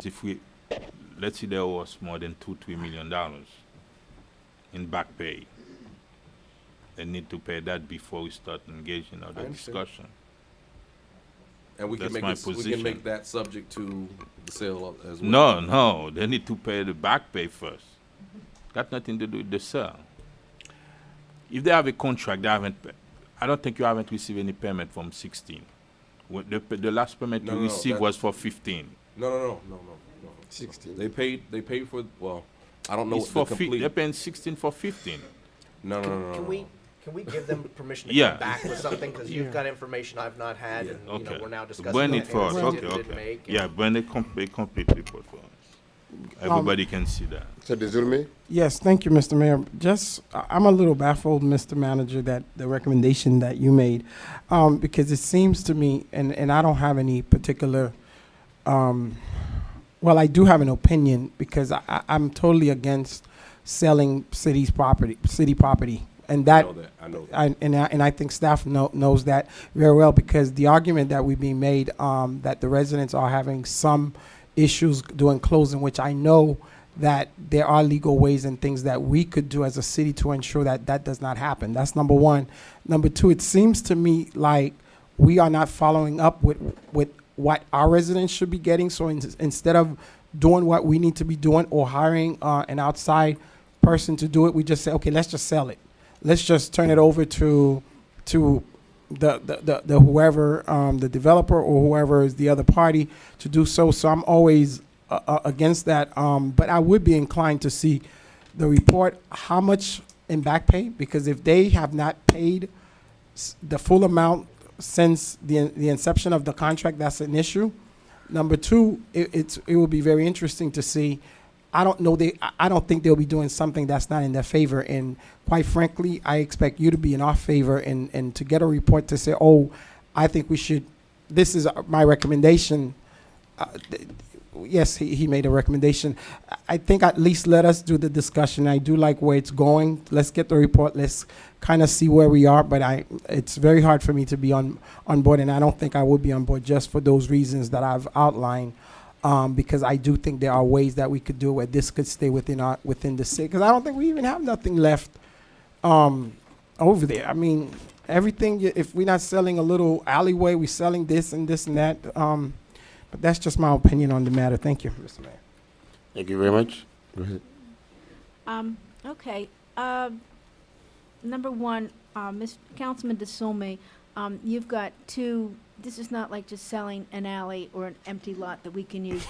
If we, let's say there was more than $2, $3 million in back pay, they need to pay that before we start engaging I other understand. discussion. And we can That's make my this, we can position. make that subject to the sale as well. No, no, they need to pay the back pay first. Got nothing to do with the sale. If they have a contract, they haven't. I don't think you haven't received any payment from 16. The last payment No, you no, no, received that- was for 15. No. 16. They paid for, well, I don't know It's the for complete. they're paying 16 for 15. No. Can we give them permission to Yeah. come back with something? Because you've got information I've not had, Yeah. and, you Okay. know, we're now discussing Burn the it for us. payments Okay, they didn't okay. make. Yeah, burn a complete report for us. Everybody can see that. So Zulmi? Yes, thank you, Mr. Mayor. I'm a little baffled, Mr. Manager, that the recommendation that you made, because it seems to me, and I don't have any particular, well, I do have an opinion because I'm totally against selling city property, and that. I know that. And I think staff knows that very well, because the argument that we've been made, that the residents are having some issues during closing, which I know that there are legal ways and things that we could do as a city to ensure that that does not happen. That's number one. Number two, it seems to me like we are not following up with what our residents should be getting. So instead of doing what we need to be doing or hiring an outside person to do it, we just say, okay, let's just sell it. Let's just turn it over to the whoever, the developer or whoever is the other party to do so. So I'm always against that. But I would be inclined to see the report, how much in back pay, because if they have not paid the full amount since the inception of the contract, that's an issue. Number two, it will be very interesting to see. I don't think they'll be doing something that's not in their favor. And quite frankly, I expect you to be in our favor and to get a report to say, oh, I think we should, this is my recommendation. Yes, he made a recommendation. I think at least let us do the discussion. I do like where it's going. Let's get the report. Let's kind of see where we are. But it's very hard for me to be on board, and I don't think I would be on board just for those reasons that I've outlined. Because I do think there are ways that we could do it where this could stay within the city. Because I don't think we even have nothing left over there. I mean, everything. If we're not selling a little alleyway, we're selling this and that. But that's just my opinion on the matter. Thank you, Mr. Mayor. Thank you very much. Go ahead. Okay. Number one, Mr. Councilman DeSolme, you've got two. This is not like just selling an alley or an empty lot that we can use.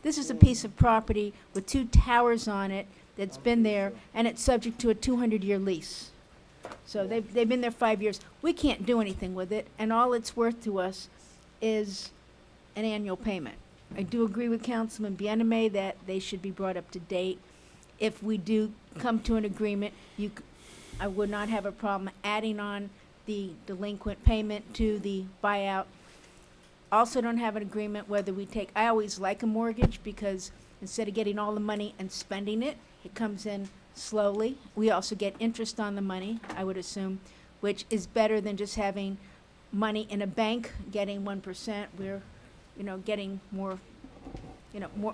This is a piece of property with two towers on it that's been there, and it's subject to a 200-year lease. So they've been there 5 years. We can't do anything with it, and all it's worth to us is an annual payment. I do agree with Councilman Bieneme that they should be brought up to date. If we do come to an agreement, I would not have a problem adding on the delinquent payment to the buyout. Also don't have an agreement whether we take, I always like a mortgage because instead of getting all the money and spending it, it comes in slowly. We also get interest on the money, I would assume, which is better than just having money in a bank, getting 1%. We're, getting more,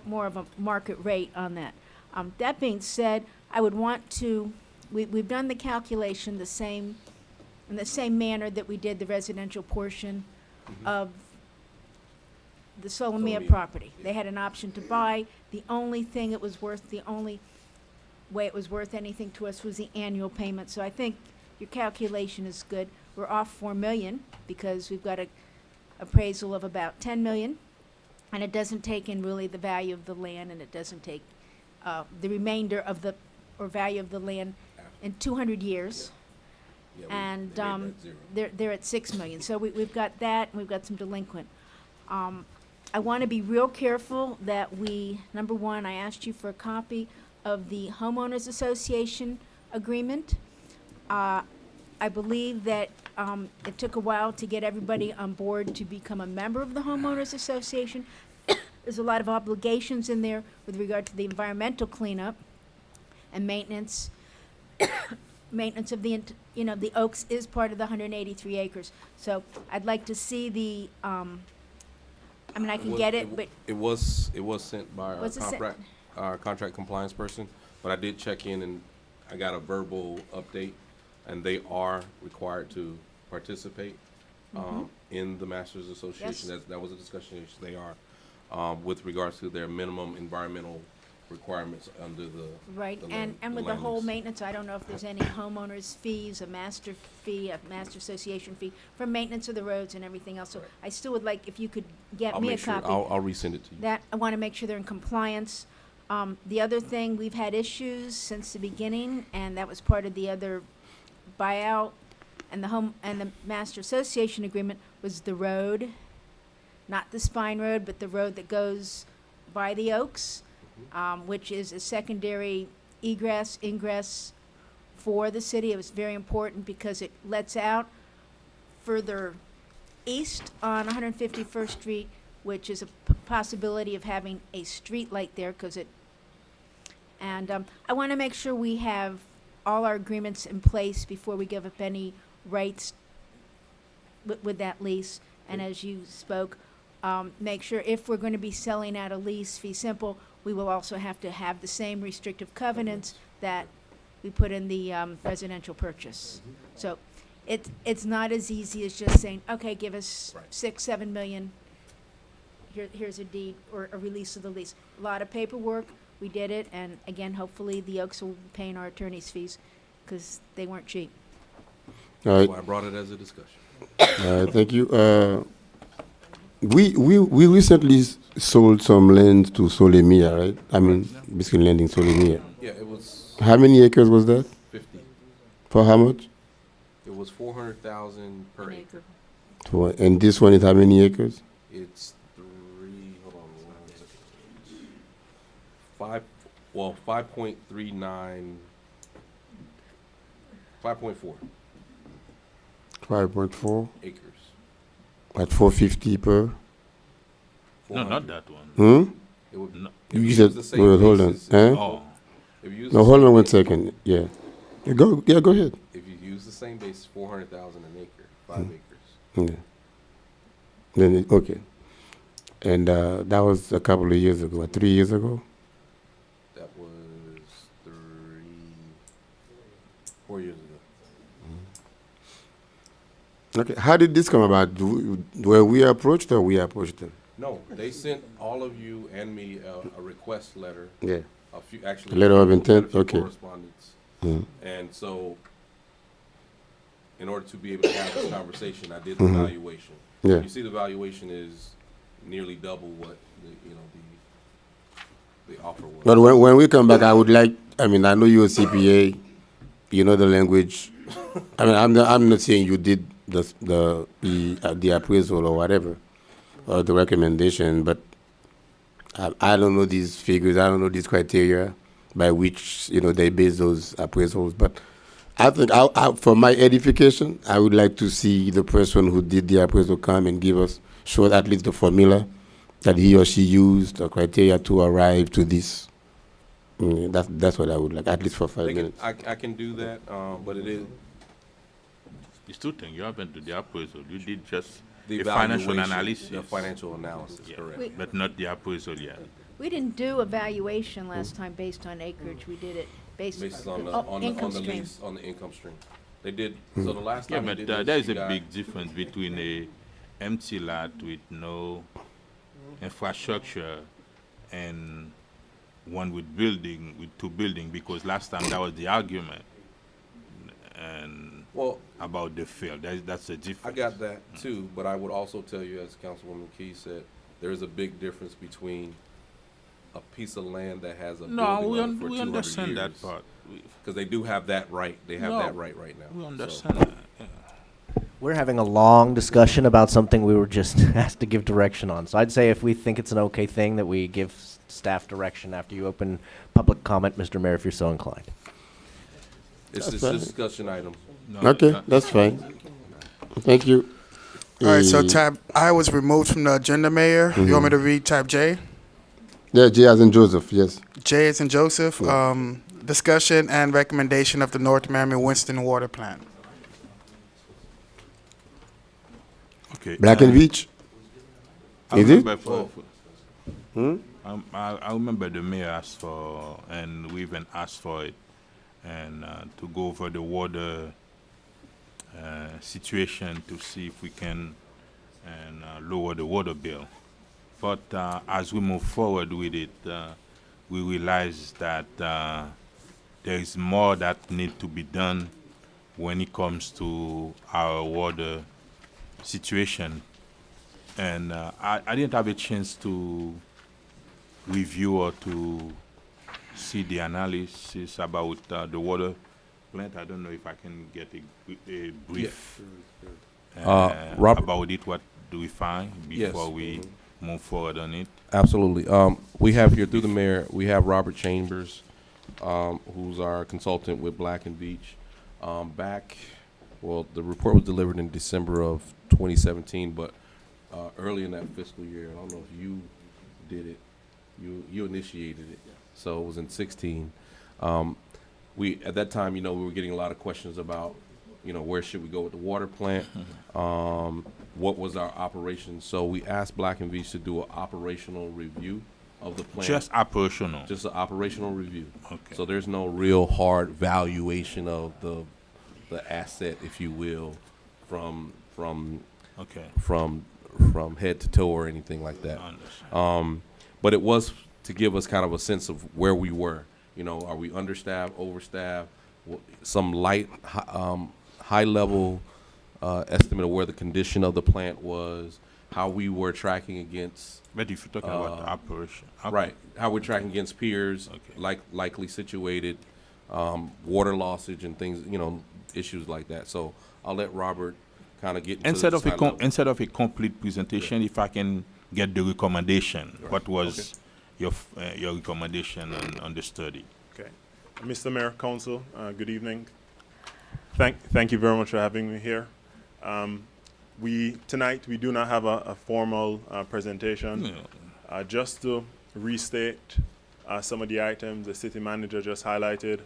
more of a market rate on that. That being said, I would want to, we've done the calculation in the same manner that we did the residential portion of the Solomia property. They had an option to buy. The only thing it was worth, the only way it was worth anything to us was the annual payment. So I think your calculation is good. We're off 4 million because we've got a appraisal of about 10 million, and it doesn't take in really the value of the land, and it doesn't take the remainder of the, or value of the land in 200 years. Yeah, And they made that 0. they're at 6 million. So we've got that, and we've got some delinquent. I want to be real careful that number one, I asked you for a copy of the homeowners association agreement. I believe that it took a while to get everybody on board to become a member of the homeowners association. There's a lot of obligations in there with regard to the environmental cleanup and maintenance. Maintenance of the Oaks is part of the 183 acres. So I'd like to see I mean, I can Was- get it, but It was sent by Was it sent? our contract compliance person, but I did check in and I got a verbal update, and they are required to participate, in the Masters Association. Yes. That was a discussion issue. They are, with regards to their minimum environmental requirements under the. right, the and land- with the land whole use. maintenance, I don't know if there's any homeowners fees, a master fee, a master association fee for maintenance of the roads and everything else. So Right. I still would like, if you could get I'll me a make sure, copy. I'll resend it to you. That, I want to make sure they're in compliance. The other thing, we've had issues since the beginning, and that was part of the other buyout, and the master association agreement was the road, not the Spine Road, but the road that goes by the Oaks, which is a secondary egress, ingress for the city. It was very important because it lets out further east on 151st Street, which is a possibility of having a street light there, because and I want to make sure we have all our agreements in place before we give up any rights with that lease. And as you spoke, make sure if we're going to be selling out a lease fee simple, we will also have to have the same restrictive covenants that we put in the residential purchase. So it's not as easy as just saying, okay, give us Right. 6-7 million. Here's a deed or a release of the lease. A lot of paperwork. We did it, and again, hopefully the Oaks will be paying our attorney's fees, because they weren't cheap. All That's right. why I brought it as a discussion. Thank you. We recently sold some land to Solemia, right? I mean, basically lending Solemia. Yeah, it was How many acres was that? 50. For how much? It was 400,000 per acre. And this one is how many acres? It's hold on, one second. 5.39, 5.4 5.4 acres. at 450 per. No, 400. not that one. Hmm? It would, No. if You use said, the same wait, hold on. basis, Huh? Oh, if you use No, the hold same on 1 basis- second. Yeah. Go ahead. If you use the same basis, 400,000 an acre, 5 Hmm. acres. Yeah. Then okay. And that was a couple of years ago, 3 years ago. That was 4 years ago. Okay. How did this come about? Were we approached or we approached them? No, they sent all of you and me a request letter, Yeah. a few, actually. A letter of we had intent? a few Okay. Correspondence. Mm. And so, in order to be able to have this conversation, I did the Mhm. valuation. Yeah. You see, the valuation is nearly double what the offer was. But when we come back, I would like. I mean, I know you're a CPA. You know the language. I mean, I'm not saying you did the appraisal or whatever, or the recommendation, but I don't know these figures. I don't know these criteria by which they base those appraisals. But I think, for my edification, I would like to see the person who did the appraisal come and show at least the formula that he or she used, the criteria to arrive to this. That's what I would like, at least for 5 minutes. I can do that, but it is it's two things. You haven't done the appraisal. You did just the a financial valuation, analysis. the financial analysis, Yeah, correct. but not the appraisal yet. We didn't do a valuation last time based on acreage. We did it based Based on the, oh, on the, income on the stream. lease, on the income stream. They did, so the last Yeah, time we but did this, there is you a got- big difference between a empty lot with no infrastructure and one with two building, because last time that was the argument and Well, about the field. That's a I difference. got that too, but I would also tell you, as Councilwoman Key said, there is a big difference between a piece of land that has a No, building we, on it for 200 years. understand that part. Because they do have that right, they have No, that right now. We So- understand that. Yeah. We're having a long discussion about something we were just asked to give direction on. So I'd say if we think it's an okay thing, that we give staff direction after you open public comment, Mr. Mayor, if you're so inclined. It's That's just a fine. discussion item. No, Okay, that's fine. Thank you. All right, so Eh, tab I was removed from the agenda, Mayor. You want me to read tab J? Yeah, J as in Joseph, yes. J is in Joseph. Discussion and recommendation of the North Miami Winston Water Plant. Okay. Black and Beach? I Is it? remember I remember the mayor asked for, and we even asked for it, and to go over the water situation to see if we can and lower the water bill. But as we move forward with it, we realize that there is more that need to be done when it comes to our water situation. And I didn't have a chance to review or to see the analysis about the water plant. I don't know if I can get a brief Robert- about it. What do we find before Yes. we move forward on it? Absolutely. We have here through the mayor, we have Robert Chambers, who's our consultant with Black and Beach. The report was delivered in December of 2017, but early in that fiscal year, I don't know if you did it, you initiated it, so it was in 16. At that time, we were getting a lot of questions about, where should we go with the water plant? What was our operation? So we asked Black and Beach to do an operational review of the plant. Just operational. Just an operational review. Okay. So there's no real hard valuation of the asset, if you will, from Okay. head to toe or anything like that. I understand. But it was to give us kind of a sense of where we were. Are we understaffed, overstaffed? Some light, high level estimate of where the condition of the plant was, how we were tracking against. But if you're talking about the operation, Right, how we're tracking against peers, Okay. likely situated, water lossage and things, issues like that. So I'll let Robert kind of get into Instead this of high level. instead of a complete presentation, if I can get the recommendation, what was your recommendation on the study? Okay. Mr. Mayor, Council, good evening. Thank you very much for having me here. Tonight we do not have a formal presentation. Yeah. Just to restate some of the items the city manager just highlighted,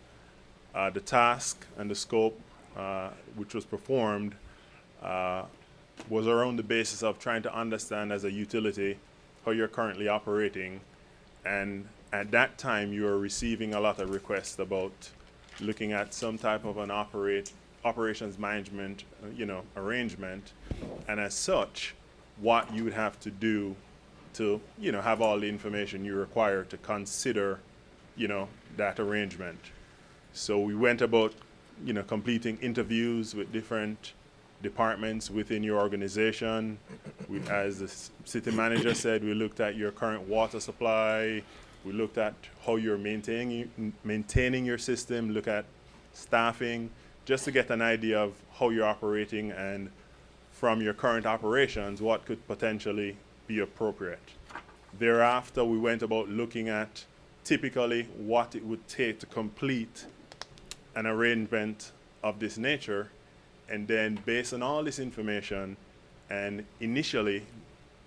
the task and the scope which was performed was around the basis of trying to understand as a utility how you're currently operating. And at that time, you were receiving a lot of requests about looking at some type of an operations management, arrangement, and as such, what you would have to do to, have all the information you require to consider, that arrangement. So we went about, completing interviews with different departments within your organization. As the city manager said, we looked at your current water supply. We looked at how you're maintaining your system, look at staffing, just to get an idea of how you're operating and from your current operations, what could potentially be appropriate. Thereafter, we went about looking at typically what it would take to complete an arrangement of this nature. And then based on all this information, and initially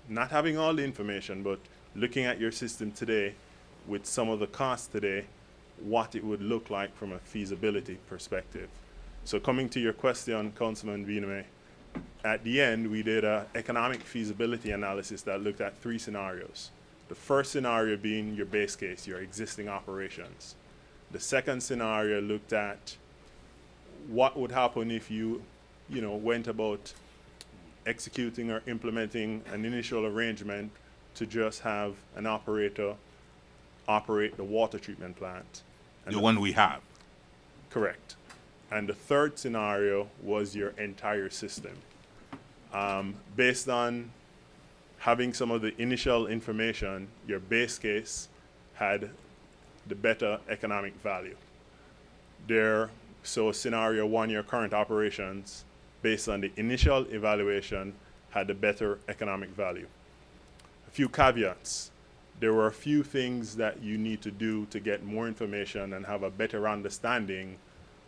not having all the information, but looking at your system today with some of the costs today, what it would look like from a feasibility perspective. So coming to your question, Councilman Biname, at the end, we did an economic feasibility analysis that looked at 3 scenarios. The first scenario being your base case, your existing operations. The second scenario looked at what would happen if you, went about executing or implementing an initial arrangement to just have an operator operate the water treatment plant. And The one we have. Correct. And the third scenario was your entire system. Based on having some of the initial information, your base case had the better economic value. So scenario 1, your current operations, based on the initial evaluation, had a better economic value. A few caveats. There were a few things that you need to do to get more information and have a better understanding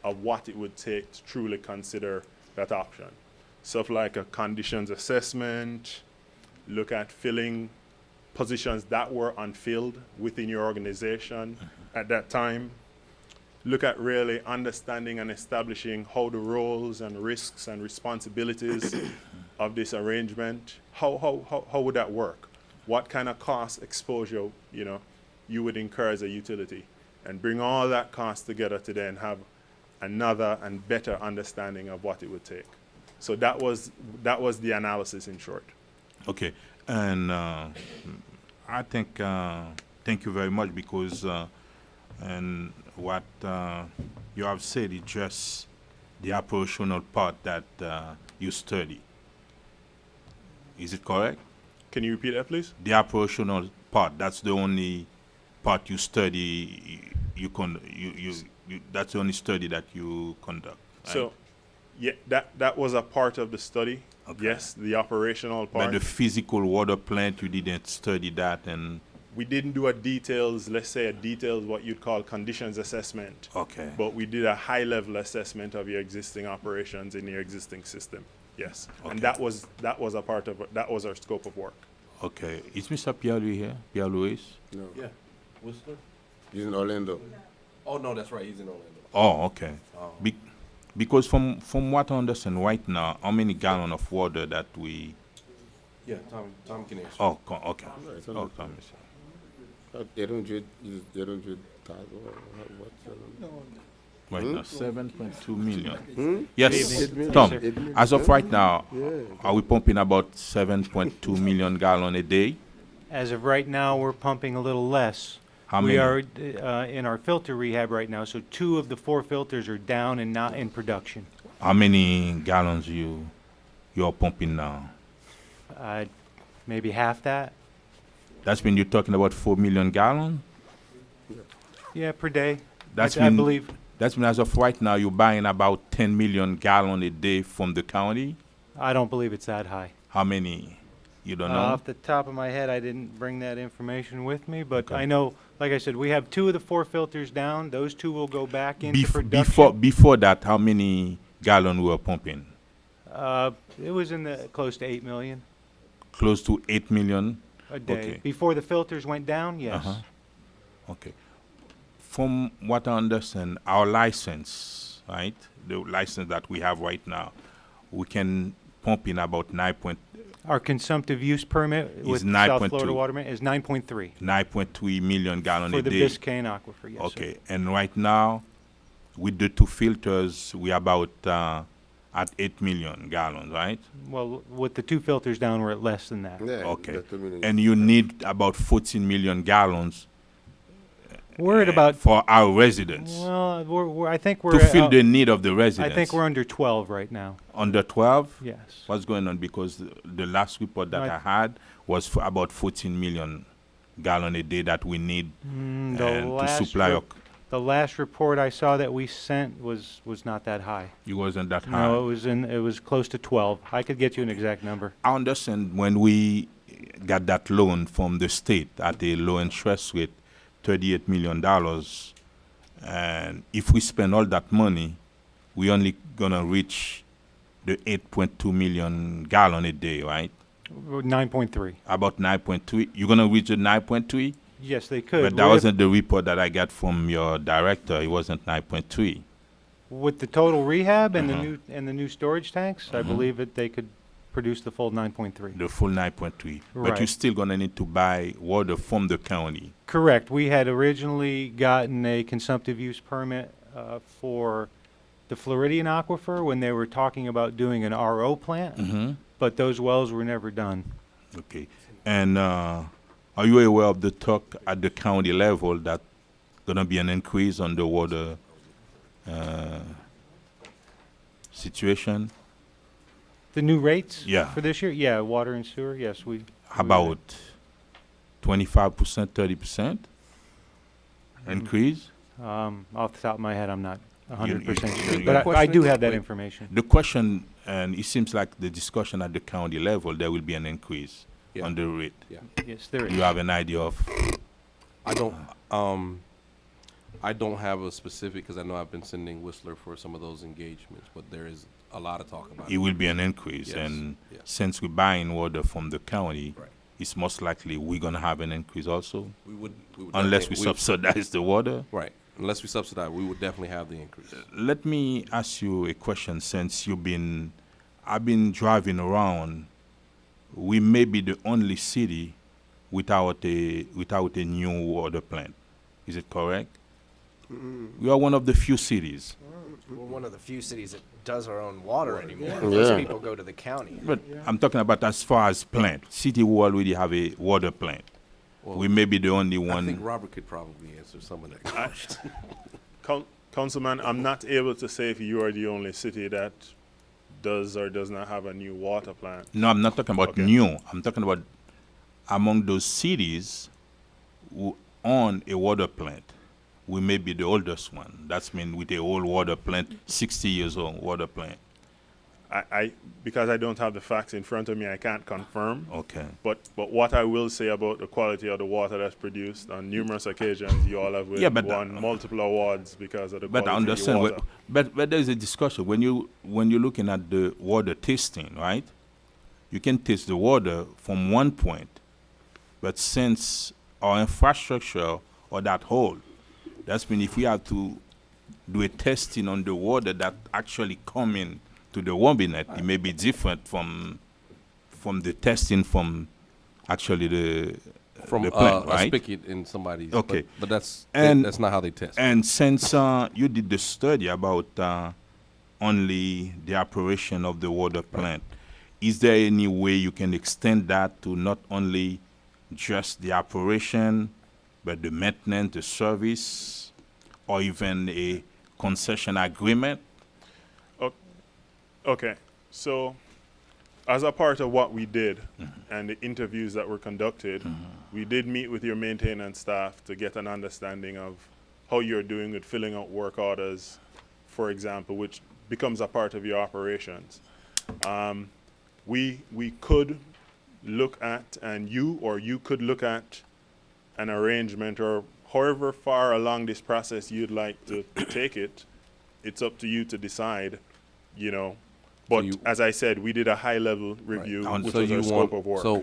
of what it would take to truly consider that option. Stuff like a conditions assessment, look at filling positions that were unfilled within your organization at that time. Look at really understanding and establishing how the roles and risks and responsibilities of this arrangement, how would that work? what kind of cost exposure, you would incur as a utility, and bring all that cost together to then have another and better understanding of what it would take. So that was the analysis in short. Okay, and I think thank you very much because and what you have said is just the operational part that you study. Is it correct? Can you repeat that, please? The operational part, that's the only part you study. That's the only study that you conduct. Right? So, yeah, that was a part of the study. Okay. Yes, the operational part. But the physical water plant, you didn't study that, and We didn't do let's say a detailed what you'd call conditions assessment. okay. But we did a high-level assessment of your existing operations in your existing system. Yes, and Okay. that was a part of that was our scope of work. Okay, is Mr. Pierre-Louis here? Pierre-Louis? No, Yeah. Whistler? he's in Orlando. Oh, no, that's right. He's in Orlando. Oh, okay. Oh. Because from what I understand right now, how many gallon of water that we? Yeah, Tom can answer. Oh, okay. it's Oh, on Thomas. They don't do tithe or what? Right Hmm? now, 7.2 million. Hmm? Yes, evening. Tom. Yes, sir. As of right now, Yeah. are we pumping about 7.2 million gallon a day? As of right now, we're pumping a little less. How We many? are in our filter rehab right now, so 2 of the 4 filters are down and not in production. How many gallons you're pumping now? Maybe half that. That's when you're talking about 4 million gallon. Yeah, per day. That's I when believe. That's when as of right now you're buying about 10 million gallon a day from the county. I don't believe it's that high. How many? You don't know. Off the top of my head, I didn't bring that information with me, but Okay. I know, like I said, we have 2 of the 4 filters down. Those 2 will go back into production. Before that, how many gallon we were pumping? It was in the close to 8 million Close to 8 million. a day. Okay. Before the filters went down, yes. Uh-huh. Okay. From what I understand, our license, right, the license that we have right now, we can pump in about Our consumptive use permit Is with 9.2. South Florida Waterman is 9.3 9.3 million gallon for a the day. Biscayne aquifer, yes, sir. Okay, and right now, with the 2 filters, we are about at 8 million gallons, right? Well, with the 2 filters down, we're at less than that. Yeah, Okay. the 2 million. And you need about 14 million gallons We're at about, for our residents well, I think we're to at, fill the need of the residents. I think we're under 12 right now, under 12. yes. What's going on? Because the last report that Right. I had was for about 14 million gallon a day that we need Mm, and to supply. The last report I saw that we sent was not that high. It wasn't that high. No, it was close to 12. I could get you an exact number. I understand when we got that loan from the state at a low interest rate, $38 million, and if we spend all that money, we only gonna reach the 8.2 million gallon a day, right? 9.3. About 9.3. You're gonna reach the 9.3, Yes, they could. but that We're- wasn't the report that I got from your director. It wasn't 9.3. With the total rehab and Uh-huh. the new storage tanks, I believe that they could produce the full 9.3. The full 9.3. But you're Right. still gonna need to buy water from the county. Correct. We had originally gotten a consumptive use permit for the Floridian aquifer when they were talking about doing an RO plant, Mm-hmm. but those wells were never done. Okay. And are you aware of the talk at the county level that gonna be an increase on the water situation? The new rates Yeah. for this year? Yeah, water and sewer, yes, we. About 25%, 30% increase? Off the top of my head, I'm not You- 100% you- sure, you- but I do have that Wait. information. The question, and it seems like the discussion at the county level, there will be an increase Yeah. on the rate. Yes, there is. You have an idea of? I don't have a specific, because I know I've been sending Whistler for some of those engagements, but there is a lot of talk about It will be an increase, Yes, and yes. since we're buying water from the county, Right. it's most likely we're gonna have an increase also, We would unless we definitely- subsidize the water. Right, unless we subsidize, we would definitely have the increase. Let me ask you a question. Since I've been driving around. We may be the only city without a new water plant. Is it correct? We are one of the few cities. We're one of the few cities that does our own water anymore. Yeah. Most people go to the county. But I'm talking about as far as plant. City will already have a water plant. Well, We may be the only I think one. Robert could probably answer some of that question. Councilman, I'm not able to say if you are the only city that does or does not have a new water plant. No, I'm not talking about Okay. new. I'm talking about among those cities who own a water plant. We may be the oldest one. That's mean with a old water plant, 60 years old water plant. Because I don't have the facts in front of me, I can't confirm. Okay. But what I will say about the quality of the water that's produced on numerous occasions, you all have Yeah, but won multiple awards because of the But I quality understand. of your water. But there's a discussion when you're looking at the water tasting, right? You can taste the water from one point, but since our infrastructure or that hole, that's mean if we have to do a testing on the water that actually come in to the Wombinet, it may be different from the testing from actually the From the plant, a right? spigot in somebody's. Okay. But that's And- that's not how they test. And since you did the study about only the operation of the water plant, is there any way you can extend that to not only just the operation, but the maintenance, the service, or even a concession agreement? Okay, so as a part of what we did and the interviews that were conducted, we did meet with your maintenance staff to get an understanding of how you're doing with filling out work orders, for example, which becomes a part of your operations. We could look at, and you could look at an arrangement, or however far along this process you'd like to take it. It's up to you to decide, you know. But you- as I said, we did a high-level review, And which So was our you scope want of work. so. I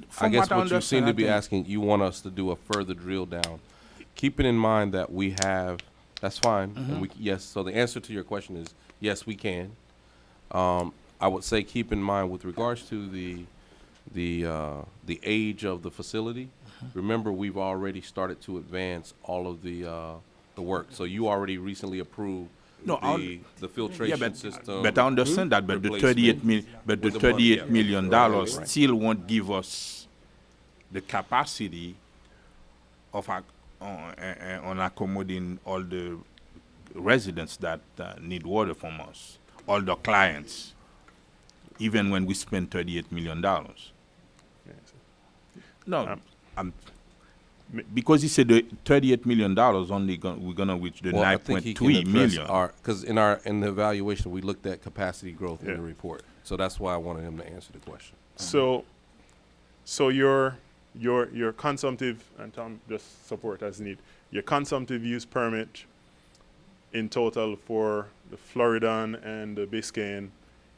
From guess what I what you seem understand, to I be think- asking, you want us to do a further drill down, keeping in mind that we have. That's fine. And we yes. So the answer to your question is yes, we can. I would say keep in mind with regards to the age of the facility. Remember, we've already started to advance all of the work. So you already recently approved No, I'll- the filtration Yeah, system. but I understand that. But the replacement 38 million, but the with the money, 38 yeah. million dollars still won't give us the capacity of on accommodating all the residents that need water from us, all the clients, even when we spend $38 million. No, because he said the $38 million only we're gonna reach the Well, I think he can 9.3 address million. because in the evaluation we looked at capacity growth in Yeah. the report, so that's why I wanted him to answer the question. So your consumptive, and Tom just support as need, your consumptive use permit in total for the Floridan and the Biscayne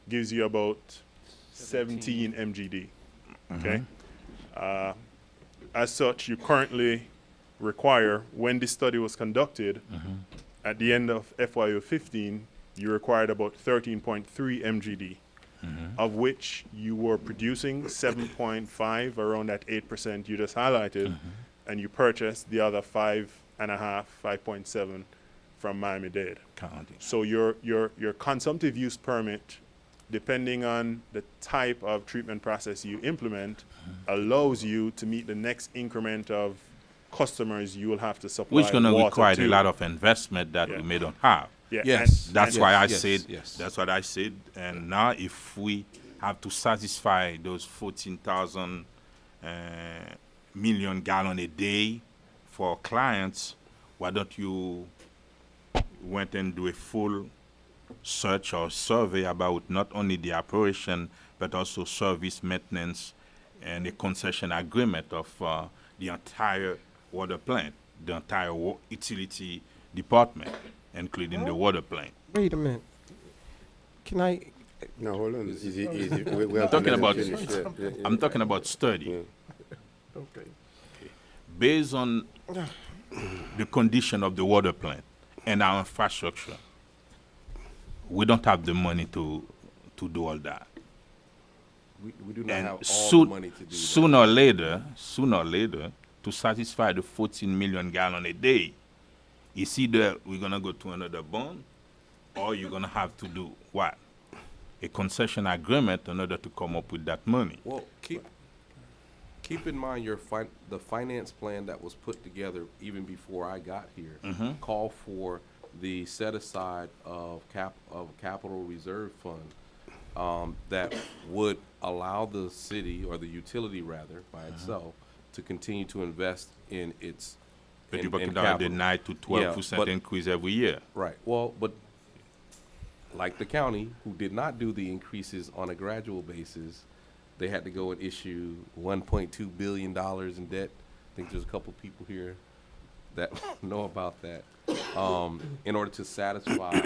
gives you about 17 MGD. Okay? As such, you currently require, when this study was conducted, at the end of FYO 15, you required about 13.3 MGD, of which you were producing 7.5, around that 8% you just highlighted, and you purchased the other 5.5, 5.7 from Miami-Dade. County. So your consumptive use permit, depending on the type of treatment process you implement, allows you to meet the next increment of customers you will have to supply Which gonna water require to. a lot of investment that Yeah. we may don't have. Yeah, Yes. That's Yes, why I yes, said. yes. That's what I said. And now, if we have to satisfy those 14,000 million gallon a day for clients, why don't you went and do a full search or survey about not only the operation but also service maintenance and a concession agreement of the entire water plant, the entire utility department, including the water plant. Wait a minute. Can I, No, hold on. Easy. We have Talking to let him about- finish. Yeah. I'm talking about study. Yeah. okay. Based on the condition of the water plant and our infrastructure, we don't have the money to do all that. We do not have And all the soon, money to do that. sooner or later, to satisfy the 14 million gallon a day, it's either we're gonna go to another bond, or you're gonna have to do what? A concession agreement in order to come up with that money. Well, keep in mind the finance plan that was put together even before I got here called for the set aside of capital reserve fund that would allow the city, or the utility rather, by itself, to continue to invest in its But in you're talking about the capital. 9 to 12% but- increase every year. Right. Well, but like the county, who did not do the increases on a gradual basis, they had to go and issue $1.2 billion in debt. I think there's a couple people here that know about that, in order to satisfy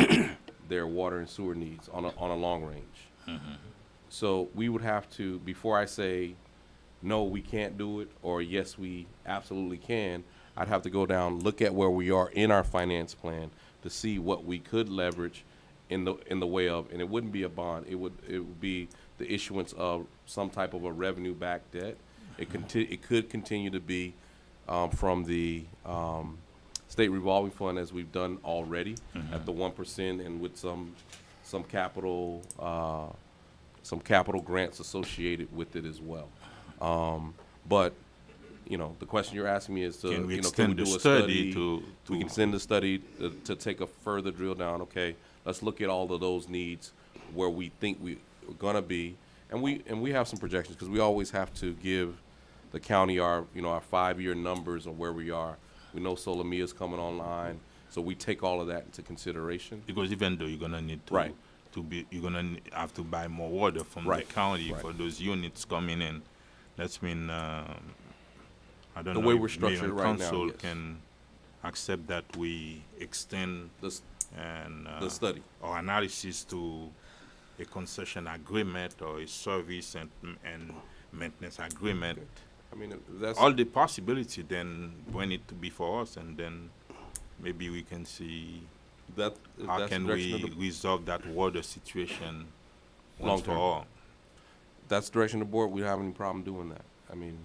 their water and sewer needs on a long range. So we would have to, before I say, no, we can't do it, or yes, we absolutely can, I'd have to go down, look at where we are in our finance plan to see what we could leverage in the way of, and it wouldn't be a bond, it would be the issuance of some type of a revenue-backed debt. It could continue to be from the state revolving fund, as we've done already at the 1%, and with some capital grants associated with it as well. But you know, the question you're asking me is to, Can we can we extend do the a study study? to- We can send the study to take a further drill down. Okay, let's look at all of those needs where we think we're gonna be, and we have some projections, because we always have to give the county our 5-year numbers of where we are. We know Solomia is coming online, so we take all of that into consideration. Because even though you're gonna need to, Right. you're gonna have to buy more water from Right. the county Right. for those units coming in. That's mean, I don't The know way if we're structured mayor and right now, council yes. can accept that we extend The and the study. our analysis to a concession agreement or a service and maintenance agreement. I mean, that's All the possibility, then bring it to before us, and then maybe we can see that. how That's can the direction we of the, resolve that water situation Long once for term. all. that's the direction of the board. We don't have any problem doing that. I mean,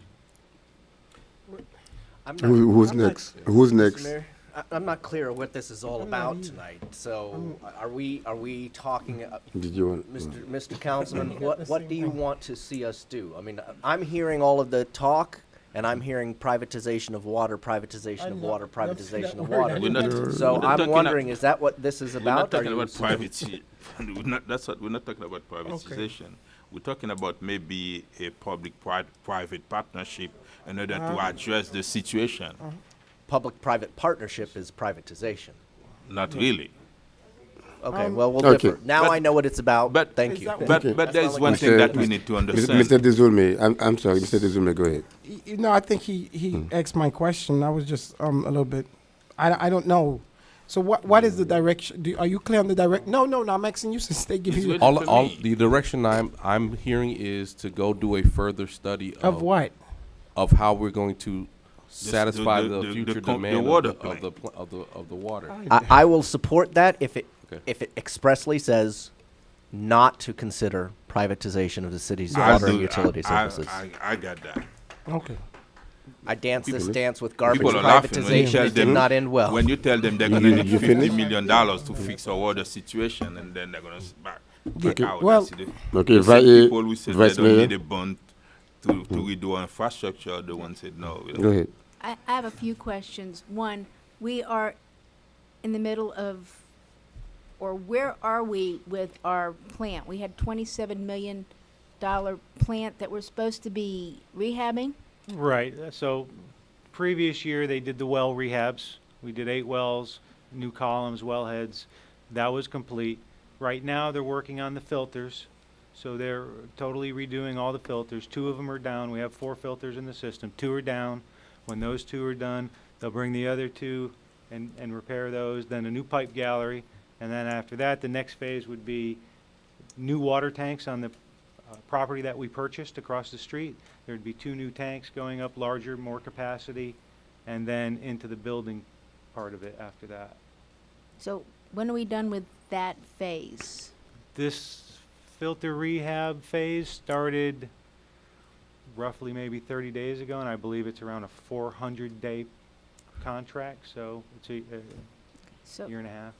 Who's next? Who's next? Mayor, I'm not clear what this is all about tonight. So are we talking, Did you want? Mr. Councilman, what do you want to see us do? I mean, I'm hearing all of the talk, and I'm hearing privatization of water, privatization of water, privatization of water. We're not- So we're not I'm talking wondering, is that what this is We're about? not Are talking you- about privacy. We're not talking about privatization. We're talking about maybe a public-private partnership in order to address the situation. Public-private partnership is privatization. Not really. Okay, well, we'll Okay. differ. Now But- I know what it's about. but- Thank you. But Okay. but there's not one like thing Mr. that we need to understand. Mr. Dizulme, I'm sorry, Mr. Dizulme, go ahead. No, I think he asked my question. I was just a little bit, I don't know. So what is the direction? Are you clear on the direct? No, I'm asking you since they give He's you. waiting all for all me. the direction I'm hearing is to go do a further study Of what? of how we're going to satisfy the- the the future com- the demand water of plant. the water. I will support that if it Okay. expressly says not to consider privatization of the city's I'll water and do- utility I- services. I got that. Okay. I danced this People- dance with garbage People are laughing when you privatization. tell It did them- not end well. When you tell them they're gonna need you $50 finished? million to fix our water situation, and then they're gonna back Okay, out. well- That's the Okay, the same people who said they Vice don't Mayor, need a bond to redo our infrastructure, the one said no. we don't. go ahead. I have a few questions. One, we are in the middle of, or where are we with our plant? We had $27 million plant that we're supposed to be rehabbing. Right, so previous year, they did the well rehabs. We did 8 wells, new columns, wellheads. That was complete. Right now, they're working on the filters. So they're totally redoing all the filters. 2 of them are down. We have 4 filters in the system. 2 are down. When those 2 are done, they'll bring the other 2 and repair those, then a new pipe gallery. And then after that, the next phase would be new water tanks on the property that we purchased across the street. There'd be 2 new tanks going up, larger, more capacity, and then into the building part of it after that. So when are we done with that phase? This filter rehab phase started roughly maybe 30 days ago, and I believe it's around a 400-day contract, so it's a So, year and a half.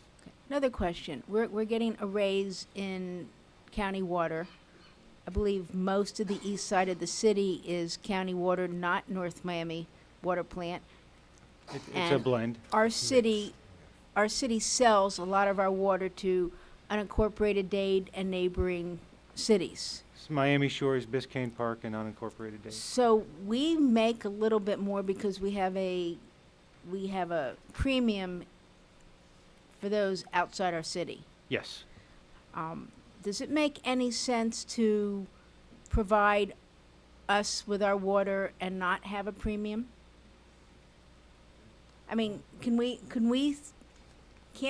another question. We're getting a raise in county water. I believe most of the east side of the city is county water, not North Miami Water Plant. It's a And blend. Our city sells a lot of our water to unincorporated Dade and neighboring cities. It's Miami Shores, Biscayne Park, and unincorporated Dade. So we make a little bit more because we have a premium for those outside our city. Yes. Does it make any sense to provide us with our water and not have a premium? I mean, can't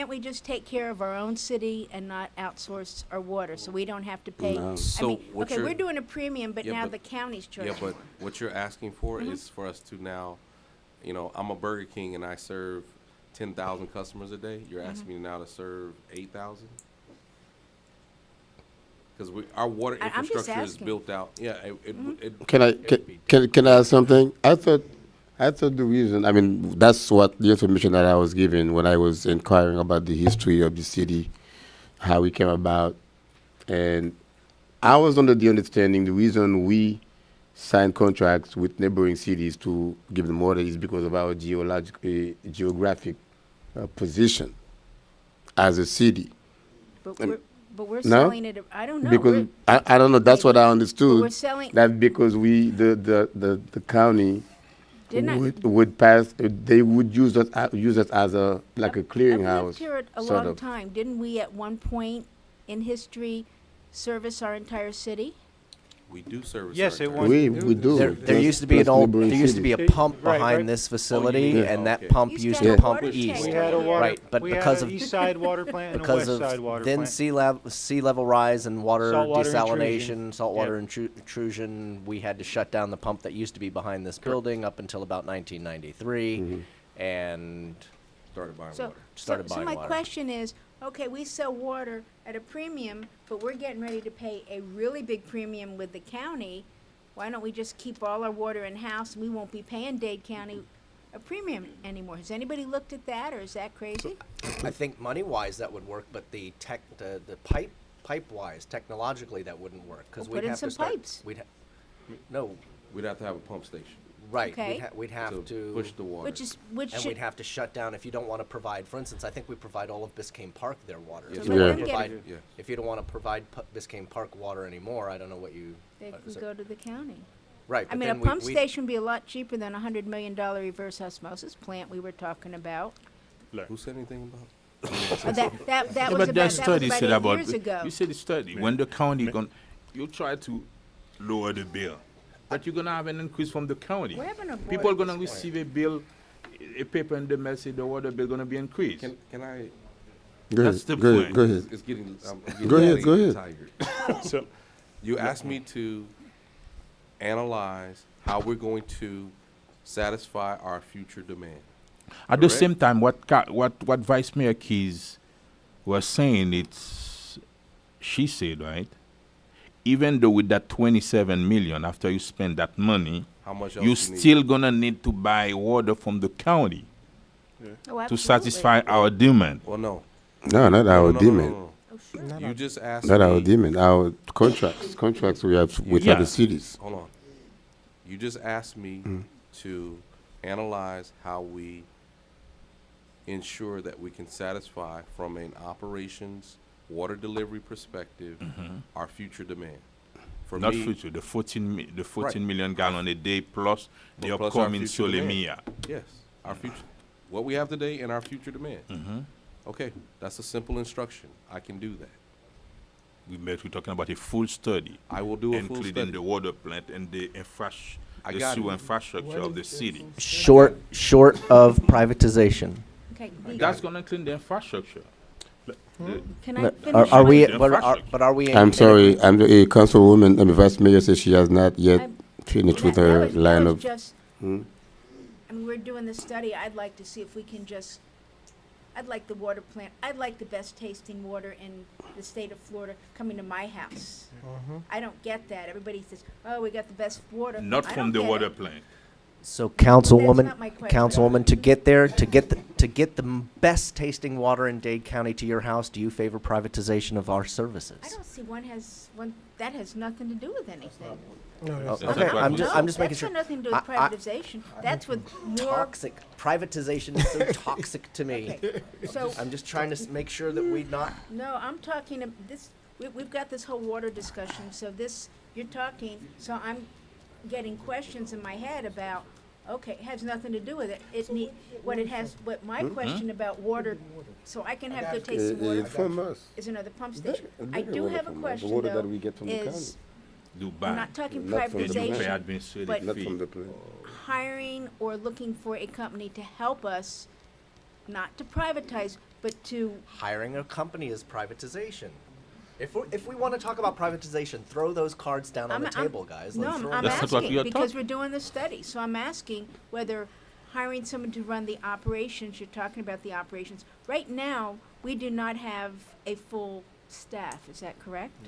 we just take care of our own city and not outsource our water so we don't have to pay? No. I So mean, what okay, you're- we're doing a premium, but Yeah, now but- the county's Yeah, charging. but what you're asking for Mhm. is for us to now, you know, I'm a Burger King and I serve 10,000 customers a day. You're Mm-hmm. asking me now to serve 8,000? Because our water I'm just infrastructure is asking. built out. Yeah, Can I can I ask something? I thought the reason. I mean, that's what the information that I was given when I was inquiring about the history of the city, how we came about, and I was under the understanding the reason we signed contracts with neighboring cities to give them water is because of our geographic position as a city. But we're No? selling it, I don't know. Because we're- I don't know. That's what I understood. we're selling- that because the county Didn't I- would pass. They would use us as a like a I've clearinghouse. lived here a sort long of. time. Didn't we at one point in history service our entire city? we do service. Yes, our it entire- was- We do. There Plus- used to be plus an old, neighboring there used to be a cities. pump Right, behind right. this facility, mean- and that okay. pump Used to used have to a pump water east. tank. We had a water, Right, but we because had of an east side water plant and a because west side of water then plant. sea level rise and water Saltwater desalination, intrusion. saltwater intrusion, we had to shut down the pump that used to be behind this building up until about 1993, and Started buying So, water. started so buying my water. question is, okay, we sell water at a premium, but we're getting ready to pay a really big premium with the county. Why don't we just keep all our water in-house and we won't be paying Dade County a premium anymore? Has anybody looked at that, or is that crazy? I think money-wise that would work, but the pipe-wise, technologically that wouldn't work, because Well, we'd put in have some to start. pipes. No, We'd have to have a pump station right, Okay. we'd have to. push the water. Which And should, we'd have to shut down if you don't want to provide, for instance, I think we provide all of Biscayne Park their water. Yes, If we you don't do. provide- Yeah. If you don't want to provide Biscayne Park water anymore, I don't know what you. they can so- go to the county. Right, I but mean, a then pump we. station would be a lot cheaper than a $100 million reverse osmosis plant we were talking about. Who said anything about? That Yeah, was but about, that that was study about said 8 about years ago. you said the study when the county you try to lower the bill, but you're gonna have an increase from the county. We're having a People are board gonna this receive a bill, a paper in the mail say the water bill gonna be increased. Can I? Go That's the ahead. Go ahead. point. Go ahead. It's getting. I'm getting Go ahead, really go ahead. tired. So, You asked me to analyze how we're going to satisfy our future demand. At the Correct. same time, what Vice Mayor Keys was saying, she said, right? Even though with that 27 million, after you spend that money, How much else you need? still gonna need to buy water from the county Oh, to absolutely. satisfy our demand. Well, no. No, not our demand. No. Oh, sure. You just asked Not our me. demand. Our contracts we have with Yeah. other cities. Hold on. You just asked me to analyze how we ensure that we can satisfy from an operations, water delivery perspective, our future demand. For Not me, future, the 14 Right. million gallon a day plus the Plus our upcoming future demand. Solemia. yes, our future, what we have today and our future demand. Okay, that's a simple instruction. I can do that. We're talking about a full study, I will do a full including study. the water plant and the I the got sewer it. infrastructure of the city. Short of privatization. Okay, That's gonna include the infrastructure. can I No, finish? Are we? The But are we? I'm sorry. I'm the councilwoman. Vice Mayor says she has not yet I'm- finished with That her was- that line was of. just- I mean, we're doing the study, I'd like to see if we can just, I'd like the water plant, I'd like the best tasting water in the state of Florida coming to my house. I don't get that. Everybody says, oh, we got the best water. Not I from don't the get water it. plant. So Councilwoman, not my question. Councilwoman, to get there, to get the best tasting water in Dade County to your house, do you favor privatization of our services? I don't see one, that has nothing to do with anything. No, Oh, that's That's okay, not what I'm we- just, No, I'm just making that's sure. got nothing to do with I- privatization. That's with more, Toxic. Privatization is so toxic to me. okay, so, I'm just trying to make sure that we not. no, I'm talking, this, we've got this whole water discussion, so this, you're talking, so I'm getting questions in my head about, okay, it has nothing to do with it. What my question about water, so I can have good tasting water, It's from us. is another pump station. Very- I very do water have a from us. question The water though, that we get from the county, is, Dubai. I'm not talking Not from the Then you pay privatization, administrative but- not fee. from the plant. hiring or looking for a company to help us, not to privatize, but to, Hiring a company is privatization. If we want to talk about privatization, throw those cards down on the I'm- table, guys. no, Let's I'm throw I'm them That's down. not what asking, we are because talking- we're doing the study, so I'm asking whether hiring someone to run the operations, you're talking about the operations. Right now, we do not have a full staff, is that correct?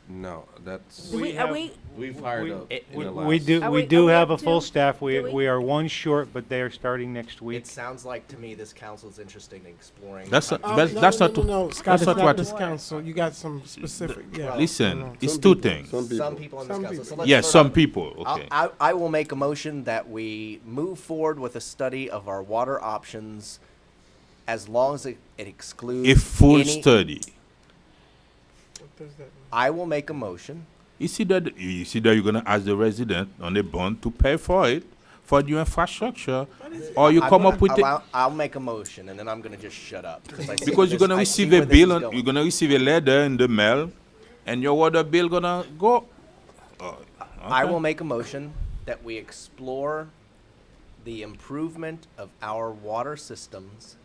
No, that's, Do We are have- we, we've hired We- up in We the we last. do, Are we we- do are we have up a full to- staff. do we? We are one short, but they are starting next week. It sounds like to me this council's interested in exploring. That's not, Oh, that's, no, that's no, not, no, no, Scott, that's it's not not what, this council. You got some specific, yeah. listen, No. it's Some two people- things. Some people in this Some council. people. So let's Yes, vote some on- people, okay. I will make a motion that we move forward with a study of our water options as long as it excludes. A full any- study. What does that mean? I will make a motion. It's either you're gonna ask the resident on a bond to pay for it, for the infrastructure, or you I'm come gonna up with it. I'll make a motion and then I'm gonna just shut up. I see where Because you're this- gonna I see receive where a this is bill, and going. you're gonna receive a letter in the mail, and your water bill gonna go. I Okay. will make a motion that we explore the improvement of our water systems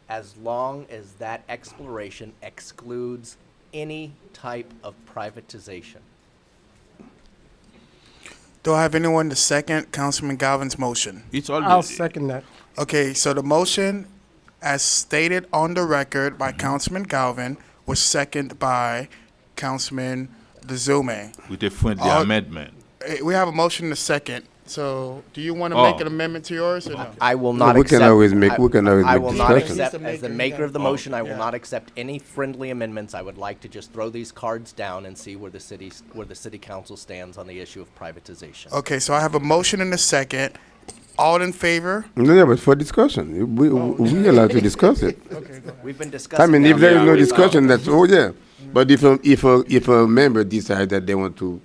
as long as that exploration excludes any type of privatization. Do I have anyone to second Councilman Galvin's motion? It's all. I'll second that. Okay, so the motion, as stated on the record by Councilman Galvin, was seconded by Councilman Dezume. With a friendly All- amendment. We have a motion to second. So, do you want to Oh. make an amendment to yours or no? I will No, not we accept. can always make- I- we can always I make will not discussion. accept, He's the as the maker, maker of the yeah. motion, I will Yeah. not accept any friendly amendments. I would like to just throw these cards down and see where the city council stands on the issue of privatization. Okay, so I have a motion and a second. All in favor? No, yeah, but for discussion, we allowed to discuss it. We've been discussing. I mean, now if there is for no 3 discussion, months. that's, oh, yeah. But if a member decide that they want to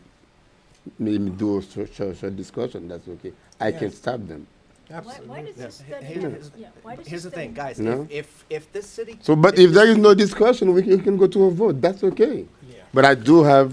maybe do a short discussion, that's okay. I can stop them. why does this study, Here's- yeah, why does Here's the this study? thing, guys, No? if this city. So, but if there is no discussion, we can go to a vote. That's okay. But I do have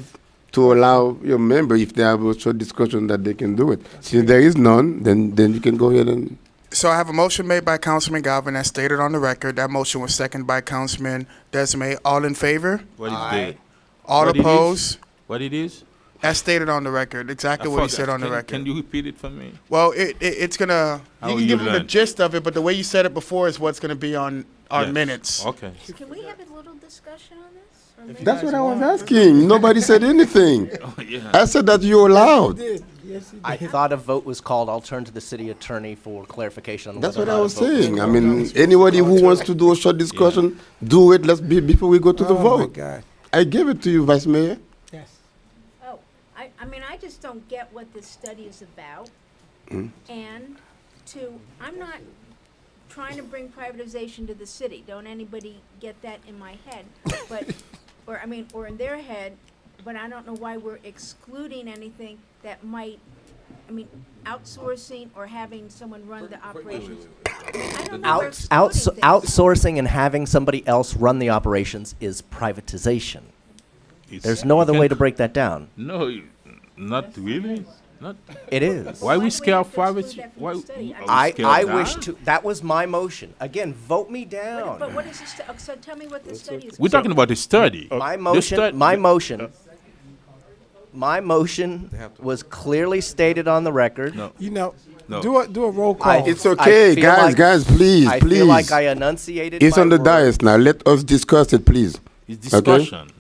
to allow your member, if they have a short discussion, that they can do it. Since there is none, then you can go ahead and. So I have a motion made by Councilman Galvin as stated on the record. That motion was seconded by Councilman Desume. All in favor? What is Aye. All What it is? opposed? What it is? As stated on the record, exactly I what he forgot. said on the Can record. you repeat it for me? Well, it's gonna, How you will can you give them the learn? gist of it, but the way you said it before is what's gonna be on our Yes. minutes. Okay. Can we have a little discussion on this? Or maybe- That's what I was asking. Nobody said anything. Oh, yeah. I said that you're allowed. I thought a vote was called. I'll turn to the city attorney for clarification on That's whether what or I not was a vote was saying. I called. mean, anybody who wants to do a short discussion, do it. Let's be before we go to the Oh, my vote. God. I gave it to you, Vice Mayor. Yes. Oh, I mean, I just don't get what this study is about. And I'm not trying to bring privatization to the city. Don't anybody get that in my head. But, or in their head, but I don't know why we're excluding anything that might, outsourcing or having someone run the operations. I don't know, we're excluding things. Outsourcing and having somebody else run the operations is privatization. It's- There's no you other can- way to break that down. No, not really. Not. It is. Why do we scared have of to exclude privacy? that from Why? the study? are we I scared of wish that? to, that was my motion. Again, vote me But down. what is this, so tell me what the study is. We're talking about a study. My The motion, stud- my motion, my motion was clearly stated on the record. No. You know, No. Do a roll call. It's okay, feel guys, like- guys, please, I please. feel like I enunciated It's my on the words. dais now. Let us discuss it, please. It's discussion.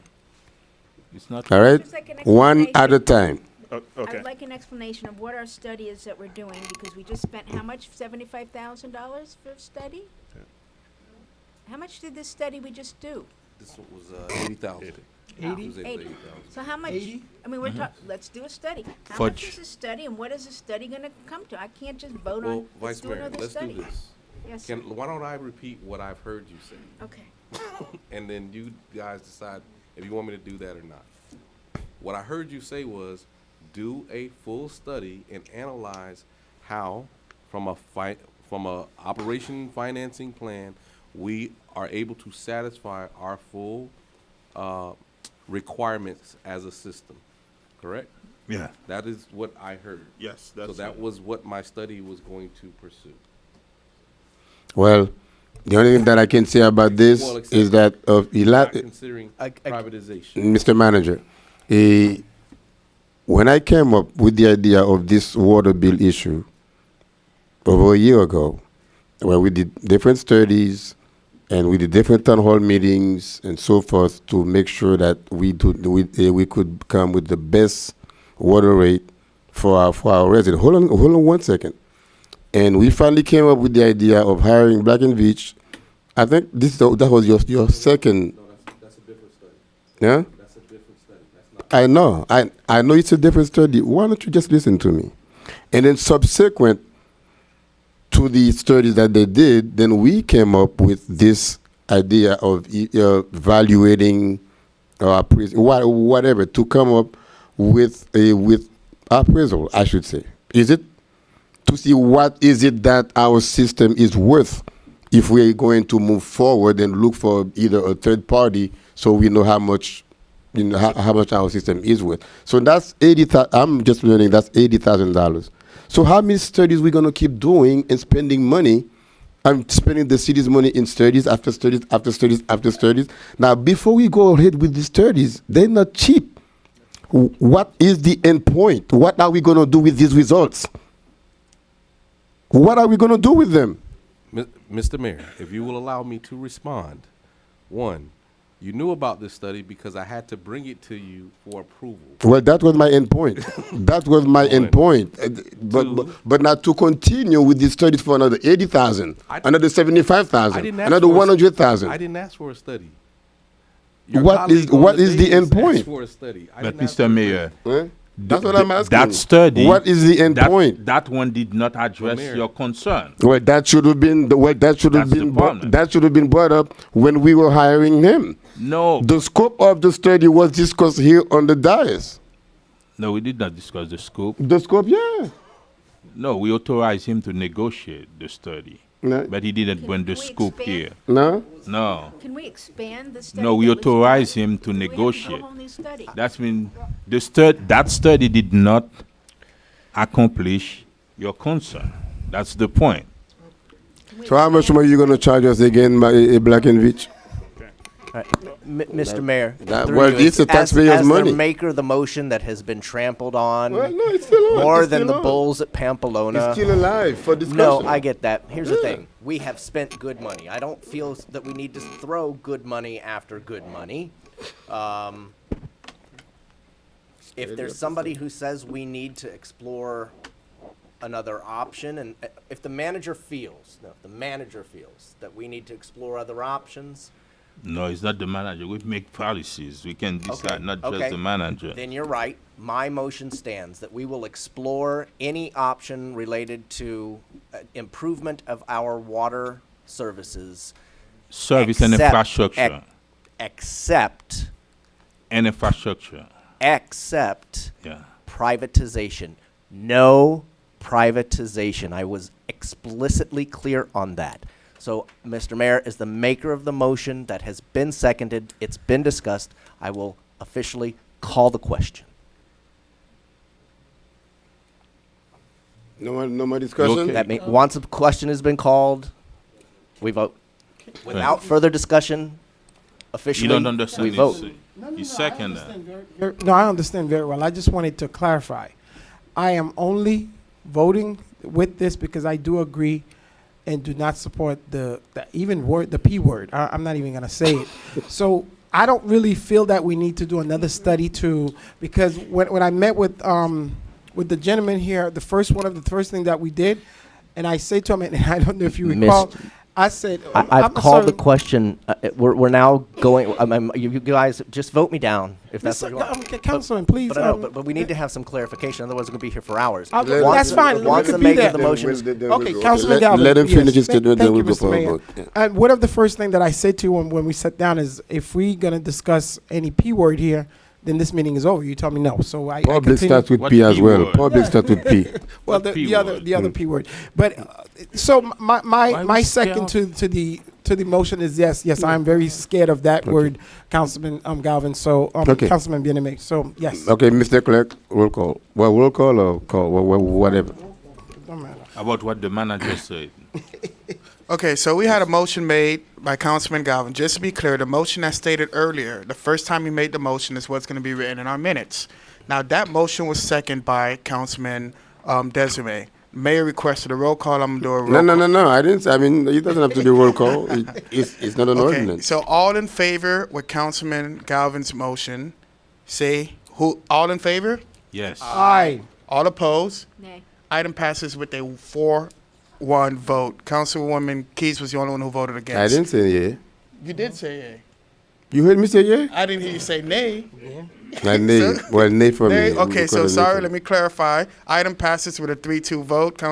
It's not. All right? Just like an One explanation. at a time. Okay. I'd like an explanation of what our study is that we're doing, because we just spent how much? $75,000 for a study? How much did this study we just do? This was 80,000. 80? 80. So how much, 80? I mean, we're talking, let's do a study. How Fudge. much is this study and what is the study gonna come to? I can't just vote Well, on, let's Vice do Mayor, another let's study. do this. Yes, Why don't I repeat what I've heard you say? okay. And then you guys decide if you want me to do that or not. What I heard you say was, do a full study and analyze how, from a operation financing plan, we are able to satisfy our full requirements as a system. Correct? Yeah. That is what I heard. Yes, So that was what my study was going to pursue. Well, the only thing that I can say about this Well, except is that Not considering I- privatization. Mr. Manager, when I came up with the idea of this water bill issue over a year ago, where we did different studies and we did different town hall meetings and so forth to make sure that we could come with the best water rate for our residents. Hold on 1 second. And we finally came up with the idea of hiring Black and Veatch. I think that was your second. No, that's a different study. Yeah. That's a different study. That's not. I know it's a different study. Why don't you just listen to me? And then subsequent to the studies that they did, then we came up with this idea of evaluating or whatever to come up with appraisal, I should say. Is it to see what is it that our system is worth if we're going to move forward and look for either a third party so we know how much how much our system is worth. So that's I'm just learning that's $80,000. So how many studies we gonna keep doing and spending money? I'm spending the city's money in studies after studies after studies after studies. Now, before we go ahead with these studies, they're not cheap. What is the end point? What are we gonna do with these results? What are we gonna do with them? Mr. Mayor, if you will allow me to respond. One, you knew about this study because I had to bring it to you for approval. Well, that was my end point. That was my end point. But not to continue with these studies for another 80,000, another 75,000, another 100,000. I didn't ask for a study. What is the end point? For a study. I But didn't ask Mr. for a Mayor, That's what I'm asking. that study. What is the end point? That one did not address Mayor. your concern. Well, that should have been That's the problem. that should have been brought up when we were hiring him. No, The scope of the study was discussed here on the dais. no, we did not discuss the scope. The scope, yeah. No, we authorized him to negotiate the study, No, but he didn't Can bring the we scope expand? here. no. No, Can we expand the study? no, we that was done? authorized him to Do we have to do a negotiate. whole new study? That's mean that study did not accomplish your concern. That's the point. Can we So how much expand- more are you going to charge us again, Black and Veatch? Mr. Mayor, that- through well, you, it's the taxpayers' as money. the maker of the motion that has been trampled on Well, no, it's still on. more It's than still the on. bulls at It's Pamplona. still alive for discussion. No, I get that. Here's the Yeah. thing. We have spent good money. I don't feel that we need to throw good money after good money. If there's somebody who says we need to explore another option, and if the manager feels that we need to explore other options, No, it's not the manager. We make policies. We can decide, not just the manager. then you're right. My motion stands that we will explore any option related to improvement of our water services. Service and except- infrastructure. Except And infrastructure. Yeah. privatization. No privatization. I was explicitly clear on that. So, Mr. Mayor, as the maker of the motion that has been seconded, it's been discussed, I will officially call the question. No more discussion? Okay. That once a question has been called, we vote. Without further discussion, officially, You don't understand. we vote. You second that. No, I understand very well. I just wanted to clarify. I am only voting with this because I do agree and do not support the even word, the P word. I'm not even gonna say it. So I don't really feel that we need to do another study because when I met with the gentleman here, the first thing that we did, and I say to him, and I don't know if you recall, I said, I've called the question. We're now going. You guys just vote me down if that's what you want. Okay, Councilman, please. But we need to have some clarification. Otherwise, we're going to be here for hours. That's fine. Once We the could be maker there. of the motion is Okay, Councilman Galvin. Let him finish his statement, then Thank you, we'll go Mr. for a Mayor. vote. Yeah. And one of the first thing that I said to you when we sat down is, if we're gonna discuss any P word here, then this meeting is over. You told me no. So I Public continue. starts with What P as P well. word? Public starts with P. Well, What P the other word? P word. But so my we second scared? to the motion is yes. I am very scared of that word, Councilman Galvin. So Okay. Councilman Bien-Aimé. So yes. Okay, Mr. Clerk, roll call. Well, roll call or call, whatever. Don't matter. About what the manager said. Okay, so we had a motion made by Councilman Galvin. Just to be clear, the motion as stated earlier, the first time he made the motion is what's going to be written in our minutes. Now, that motion was seconded by Councilman Desiree. Mayor requested a roll call. I'm going to do a roll call. No. I didn't. I mean, it doesn't have to do roll call. It's not an Okay, ordinance. so all in favor with Councilman Galvin's motion, say who. All in favor? Yes. Aye. All opposed? Nay. Item passes with a 4-1 vote. Councilwoman Keys was the only one who voted against. I didn't say yeah. You did say yay. You heard me say yeah? I didn't hear you say nay. Nay. Well, nay for Nay, me. okay, so Because of sorry, nay let me clarify. Item passes with a 3-2 vote.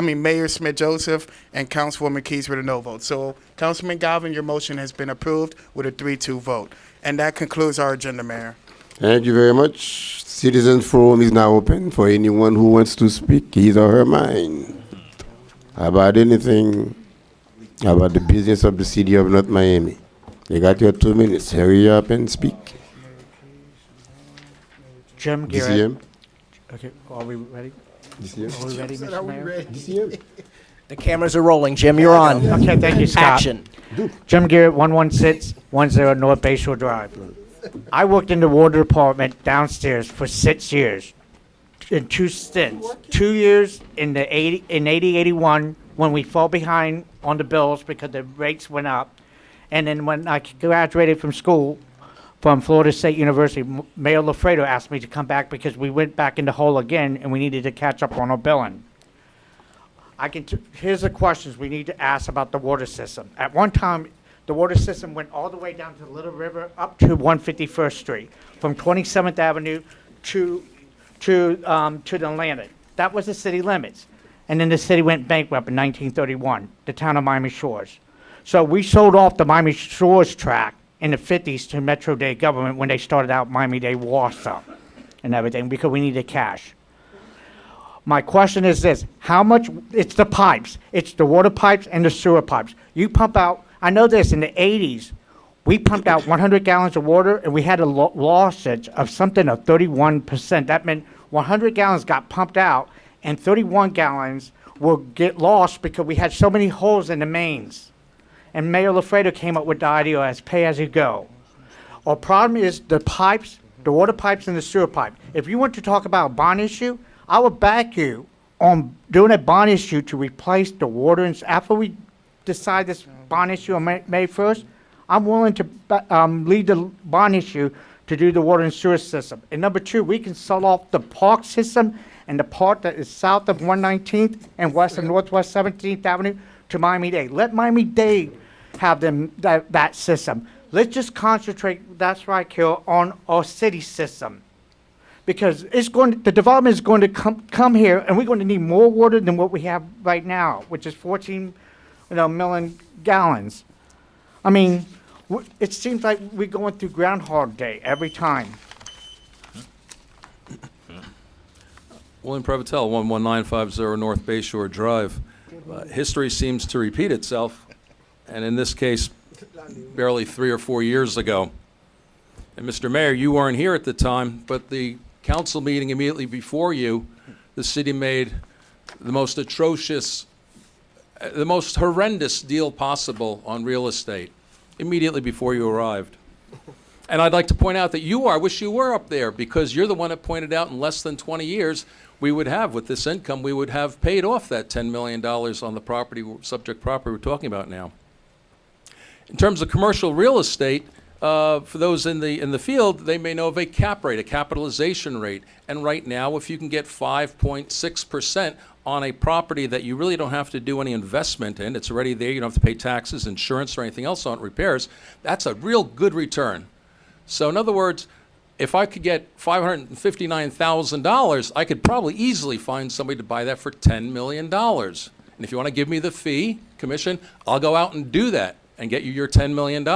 Mayor Smith Joseph and Councilwoman Keys with a no vote. So, Councilman Galvin, your motion has been approved with a 3-2 vote. And that concludes our agenda, Mayor. Thank you very much. Citizens Forum is now open for anyone who wants to speak his or her mind about anything about the business of the city of North Miami. You got your 2 minutes. Hurry up and speak. Jim Garrett. DCM? Okay, are we ready? DCM? Are we ready, Mr. Mayor? DCM? The cameras are rolling. Jim, you're on. Okay, thank you, Scott. Action. Jim Garrett, 11610 North Bayshore Drive. I worked in the water department downstairs for 6 years, in 2 stints. 2 years in 80-81 when we fell behind on the bills because the rates went up. And then when I graduated from school, from Florida State University, Mayor Lafredo asked me to come back because we went back in the hole again and we needed to catch up on our billing. Here's the questions we need to ask about the water system. At one time, the water system went all the way down to Little River up to 151st Street, from 27th Avenue to the Atlantic. That was the city limits. And then the city went bankrupt in 1931, the town of Miami Shores. So we sold off the Miami Shores tract in the 50s to Metro-Dade government when they started out Miami-Dade Wausau and everything because we needed cash. My question is this, how much, it's the pipes, it's the water pipes and the sewer pipes. You pump out, I know this, in the 80s, we pumped out 100 gallons of water and we had a lossage of something of 31%. That meant 100 gallons got pumped out and 31 gallons will get lost because we had so many holes in the mains. And Mayor Lafredo came up with the idea as pay as you go. Our problem is the pipes, the water pipes and the sewer pipe. If you want to talk about a bond issue, I would back you on doing a bond issue to replace the water. And after we decide this bond issue on May 1st, I'm willing to lead the bond issue to do the water and sewer system. And number 2, we can sell off the park system and the part that is south of 119th and west of Northwest 17th Avenue to Miami-Dade. Let Miami-Dade have that system. Let's just concentrate, that's right, Carol, on our city system. Because the development is going to come here, and we're going to need more water than what we have right now, which is 14 million gallons. I mean, it seems like we're going through Groundhog Day every time. William Prevotel, 11950 North Bayshore Drive. History seems to repeat itself, and in this case, barely 3 or 4 years ago. And Mr. Mayor, you weren't here at the time, but the council meeting immediately before you, the city made the most atrocious, the most horrendous deal possible on real estate immediately before you arrived. And I'd like to point out that I wish you were up there, because you're the one that pointed out in less than 20 years, we would have, with this income, we would have paid off that $10 million on the property, subject property we're talking about now. In terms of commercial real estate, for those in the field, they may know of a cap rate, a capitalization rate. And right now, if you can get 5.6% on a property that you really don't have to do any investment in, it's already there, you don't have to pay taxes, insurance, or anything else on it, repairs, that's a real good return. So in other words, if I could get $559,000, I could probably easily find somebody to buy that for $10 million. And if you want to give me the fee, commission, I'll go out and do that and get you your $10 million.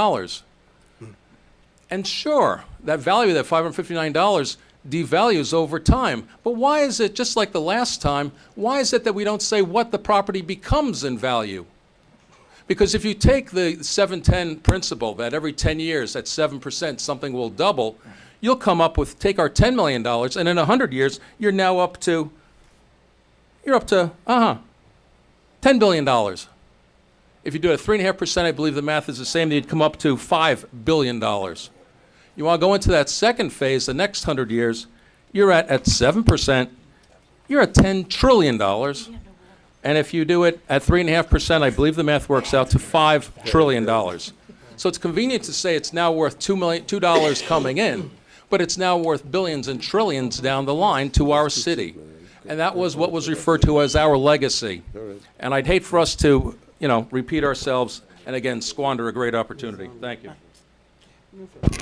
And sure, that value, that $559, devalues over time. But why is it, just like the last time, why is it that we don't say what the property becomes in value? Because if you take the 7-10 principle, that every 10 years at 7% something will double, you'll come up with, take our $10 million, and in 100 years, you're now up to $10 billion. If you do it at 3.5%, I believe the math is the same, then you'd come up to $5 billion. You want to go into that second phase, the next 100 years, you're at 7%, you're at $10 trillion. And if you do it at 3.5%, I believe the math works out to $5 trillion. So it's convenient to say it's now worth $2 coming in, but it's now worth billions and trillions down the line to our city. And that was what was referred to as our legacy. And I'd hate for us to, repeat ourselves and again squander a great opportunity. Thank you.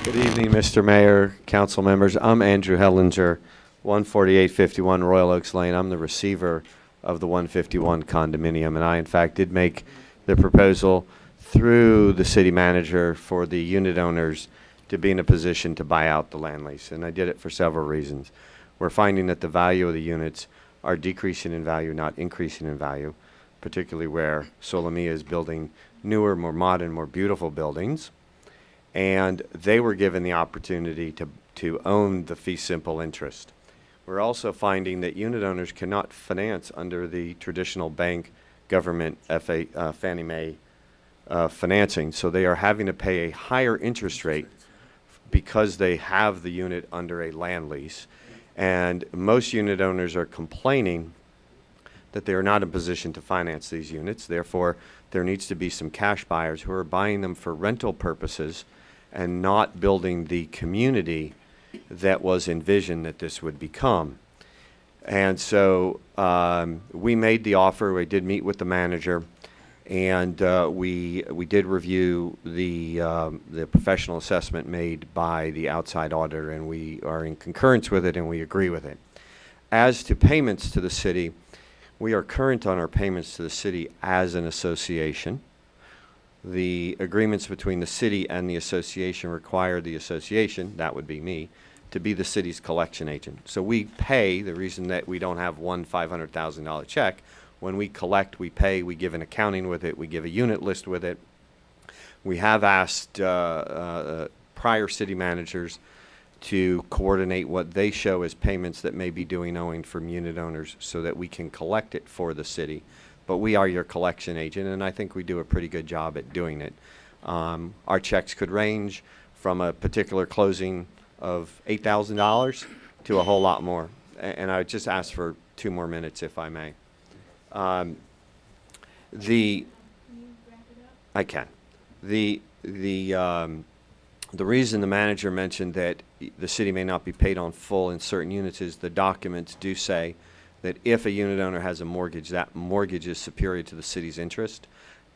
Good evening, Mr. Mayor, council members. I'm Andrew Hellinger, 14851 Royal Oaks Lane. I'm the receiver of the 151 condominium, and I, in fact, did make the proposal through the city manager for the unit owners to be in a position to buy out the land lease, and I did it for several reasons. We're finding that the value of the units are decreasing in value, not increasing in value, particularly where Solomia is building newer, more modern, more beautiful buildings. And they were given the opportunity to own the fee simple interest. We're also finding that unit owners cannot finance under the traditional bank government Fannie Mae financing. So they are having to pay a higher interest rate because they have the unit under a land lease. And most unit owners are complaining that they are not in position to finance these units. Therefore, there needs to be some cash buyers who are buying them for rental purposes and not building the community that was envisioned that this would become. And so we made the offer. We did meet with the manager, and we did review the professional assessment made by the outside auditor, and we are in concurrence with it, and we agree with it. As to payments to the city, we are current on our payments to the city as an association. The agreements between the city and the association require the association, that would be me, to be the city's collection agent. So we pay, the reason that we don't have one $500,000 check, when we collect, we pay, we give an accounting with it, we give a unit list with it. We have asked prior city managers to coordinate what they show as payments that may be owing from unit owners so that we can collect it for the city. But we are your collection agent, and I think we do a pretty good job at doing it. Our checks could range from a particular closing of $8,000 to a whole lot more. And I would just ask for 2 more minutes, if I may. I can. The reason the manager mentioned that the city may not be paid on full in certain units is the documents do say that if a unit owner has a mortgage, that mortgage is superior to the city's interest,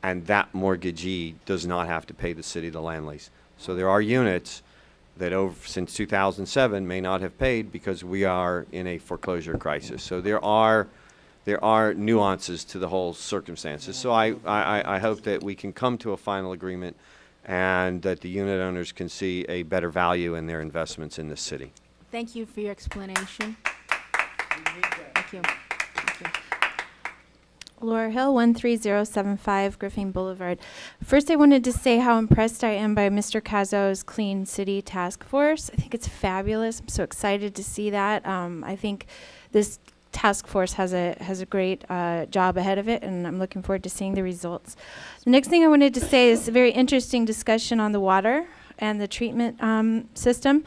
and that mortgagee does not have to pay the city the land lease. So there are units that since 2007 may not have paid because we are in a foreclosure crisis. So there are nuances to the whole circumstances. So I hope that we can come to a final agreement and that the unit owners can see a better value in their investments in this city. Thank you for your explanation. Thank you. Laura Hill, 13075 Griffin Boulevard. First, I wanted to say how impressed I am by Mr. Cazzo's Clean City Task Force. I think it's fabulous. I'm so excited to see that. I think this task force has a great job ahead of it, and I'm looking forward to seeing the results. The next thing I wanted to say is a very interesting discussion on the water and the treatment system.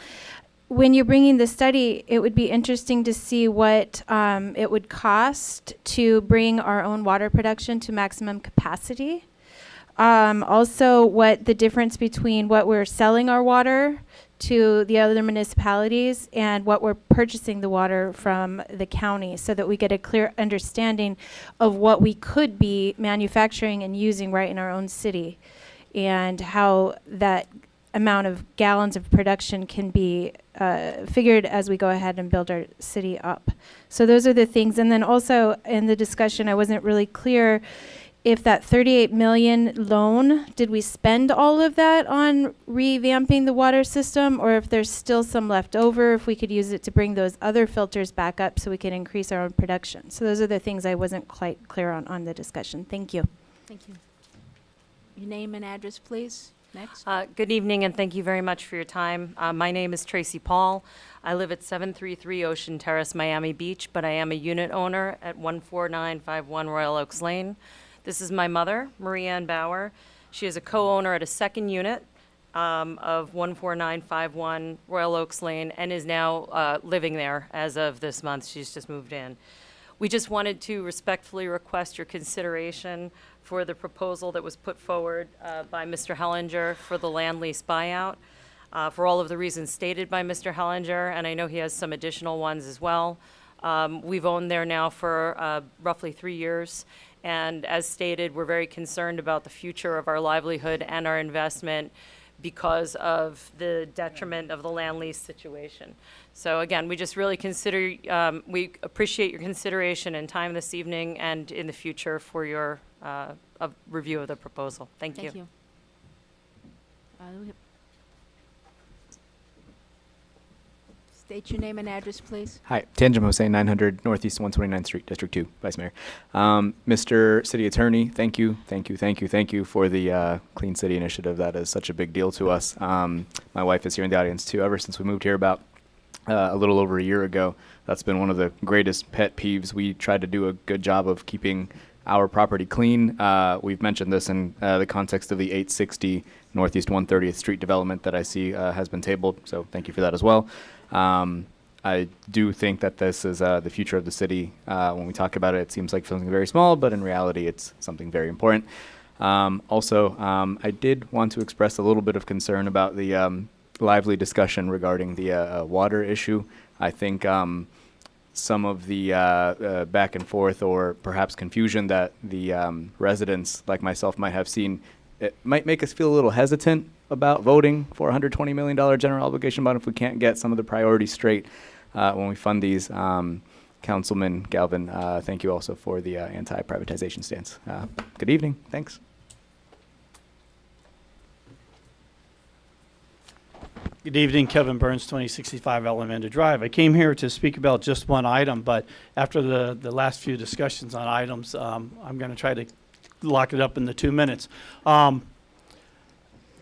when you're bringing the study, it would be interesting to see what it would cost to bring our own water production to maximum capacity. Also, what the difference between what we're selling our water to the other municipalities and what we're purchasing the water from the county, so that we get a clear understanding of what we could be manufacturing and using right in our own city, and how that amount of gallons of production can be figured as we go ahead and build our city up. So those are the things. And then also in the discussion, I wasn't really clear if that 38 million loan, did we spend all of that on revamping the water system, or if there's still some left over, if we could use it to bring those other filters back up so we can increase our own production. So those are the things I wasn't quite clear on the discussion. Thank you. Thank you. Your name and address, please. Next. Good evening, and thank you very much for your time. My name is Tracy Paul. I live at 733 Ocean Terrace, Miami Beach, but I am a unit owner at 14951 Royal Oaks Lane. This is my mother, Marie Ann Bauer. She is a co-owner at a second unit of 14951 Royal Oaks Lane and is now living there as of this month. She's just moved in. We just wanted to respectfully request your consideration for the proposal that was put forward by Mr. Hellinger for the land lease buyout, for all of the reasons stated by Mr. Hellinger, and I know he has some additional ones as well. We've owned there now for roughly 3 years, and as stated, we're very concerned about the future of our livelihood and our investment because of the detriment of the land lease situation. So again, we just really we appreciate your consideration and time this evening and in the future for your review of the proposal. Thank you. Thank you. State your name and address, please. Hi, Tanjim Hossein, 900 Northeast 129th Street, District 2, Vice Mayor. Mr. City Attorney, thank you for the Clean City Initiative. That is such a big deal to us. My wife is here in the audience too. Ever since we moved here about a little over a year ago, that's been one of the greatest pet peeves. We tried to do a good job of keeping our property clean. We've mentioned this in the context of the 860 Northeast 130th Street development that I see has been tabled, so thank you for that as well. I do think that this is the future of the city. When we talk about it, it seems like something very small, but in reality, it's something very important. I did want to express a little bit of concern about the lively discussion regarding the water issue. I think some of the back and forth or perhaps confusion that the residents like myself might have seen, it might make us feel a little hesitant about voting for a $120 million general obligation bond if we can't get some of the priorities straight when we fund these. Councilman Galvin, thank you also for the anti-privatization stance. Good evening. Thanks. Good evening, Kevin Burns, 2065 Alameda Drive. I came here to speak about just one item, but after the last few discussions on items, I'm going to try to lock it up in the 2 minutes.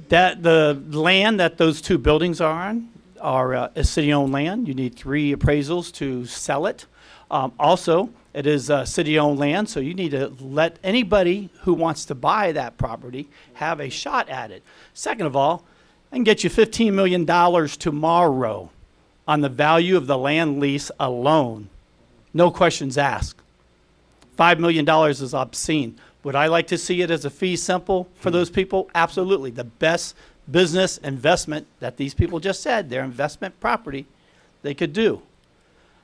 That the land that those two buildings are on are city-owned land. You need 3 appraisals to sell it. Also, it is city-owned land, so you need to let anybody who wants to buy that property have a shot at it. Second of all, I can get you $15 million tomorrow on the value of the land lease alone. No questions asked. $5 million is obscene. Would I like to see it as a fee simple for those people? Absolutely. The best business investment that these people just said, their investment property, they could do.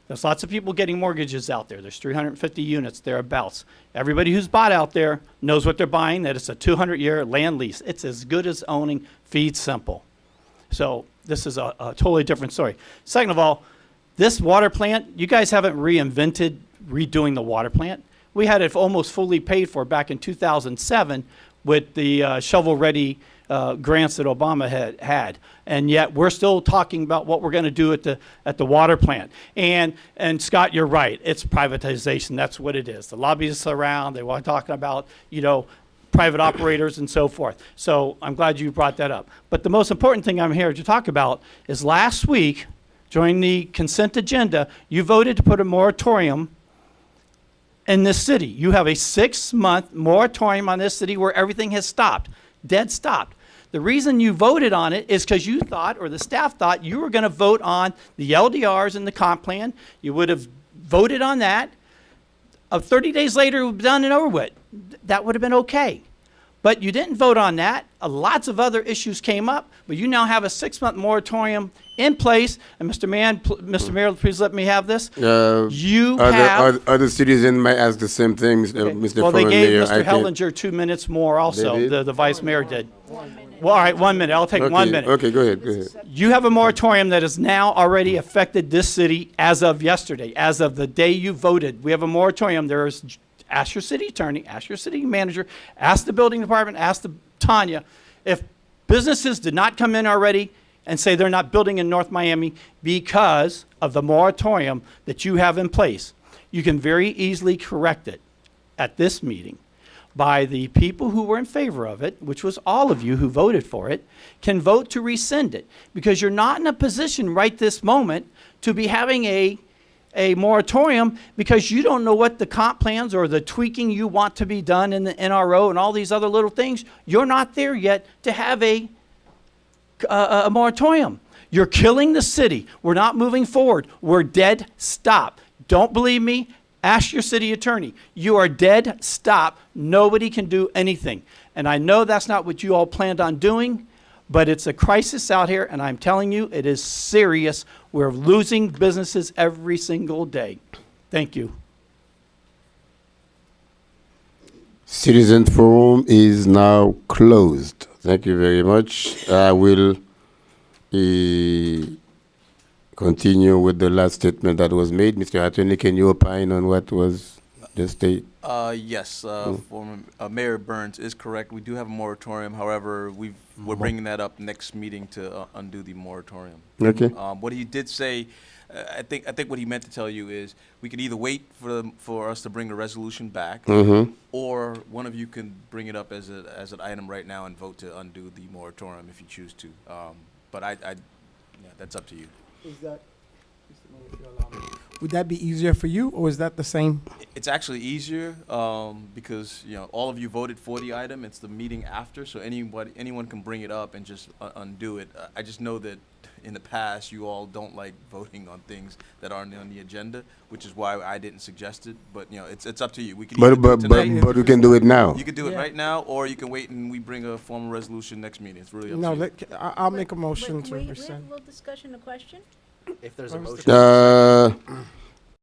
There's lots of people getting mortgages out there. There's 350 units thereabouts. Everybody who's bought out there knows what they're buying, that it's a 200-year land lease. It's as good as owning fee simple. So this is a totally different story. Second of all, this water plant, you guys haven't reinvented redoing the water plant. We had it almost fully paid for back in 2007 with the shovel-ready grants that Obama had. And yet we're still talking about what we're going to do at the water plant. And Scott, you're right. It's privatization. That's what it is. The lobbyists around, they want talking about, private operators and so forth. So I'm glad you brought that up. But the most important thing I'm here to talk about is last week, during the consent agenda, you voted to put a moratorium in this city. You have a 6-month moratorium on this city where everything has stopped, dead stopped. The reason you voted on it is because you thought, or the staff thought, you were going to vote on the LDRs and the comp plan. You would have voted on that. 30 days later, it would be done and over with. That would have been okay. But you didn't vote on that. Lots of other issues came up, but you now have a 6-month moratorium in place. And Mr. Mayor, please let me have this. You have. Other citizens might ask the same thing, Mr. Well, they Foreign gave Mayor. Mr. Hellinger 2 minutes more also. They did? The vice mayor did. Well, all right, 1 minute. I'll take 1 minute. Okay, go ahead. Go ahead. You have a moratorium that has now already affected this city as of yesterday, as of the day you voted. We have a moratorium. Ask your city attorney, ask your city manager, ask the building department, ask Tanya, if businesses did not come in already and say they're not building in North Miami because of the moratorium that you have in place, you can very easily correct it at this meeting by the people who were in favor of it, which was all of you who voted for it, can vote to rescind it, because you're not in a position right this moment to be having a moratorium, because you don't know what the comp plans or the tweaking you want to be done in the NRO and all these other little things. You're not there yet to have a moratorium. You're killing the city. We're not moving forward. We're dead stop. Don't believe me? Ask your city attorney. You are dead stop. Nobody can do anything. And I know that's not what you all planned on doing, but it's a crisis out here, and I'm telling you, it is serious. We're losing businesses every single day. Thank you. Citizen Forum is now closed. Thank you very much. I will continue with the last statement that was made. Mr. Attorney, can you opine on what was the state? Yes, former Mayor Burns is correct. We do have a moratorium. However, we're bringing that up next meeting to undo the moratorium. Okay. What he did say, I think what he meant to tell you is we could either wait for us to bring a resolution back, or one of you can bring it up as an item right now and vote to undo the moratorium if you choose to. But yeah, that's up to you. Is that, would that be easier for you, or is that the same? It's actually easier because all of you voted for the item. It's the meeting after, so anyone can bring it up and just undo it. I just know that in the past you all don't like voting on things that aren't on the agenda, which is why I didn't suggest it. But it's up to you. We can But we can do it now. You can do it right now, or you can wait and we bring a formal resolution next meeting. It's really up No, to you. I'll make a motion to We have rescind. a little discussion, a question? If there's a motion.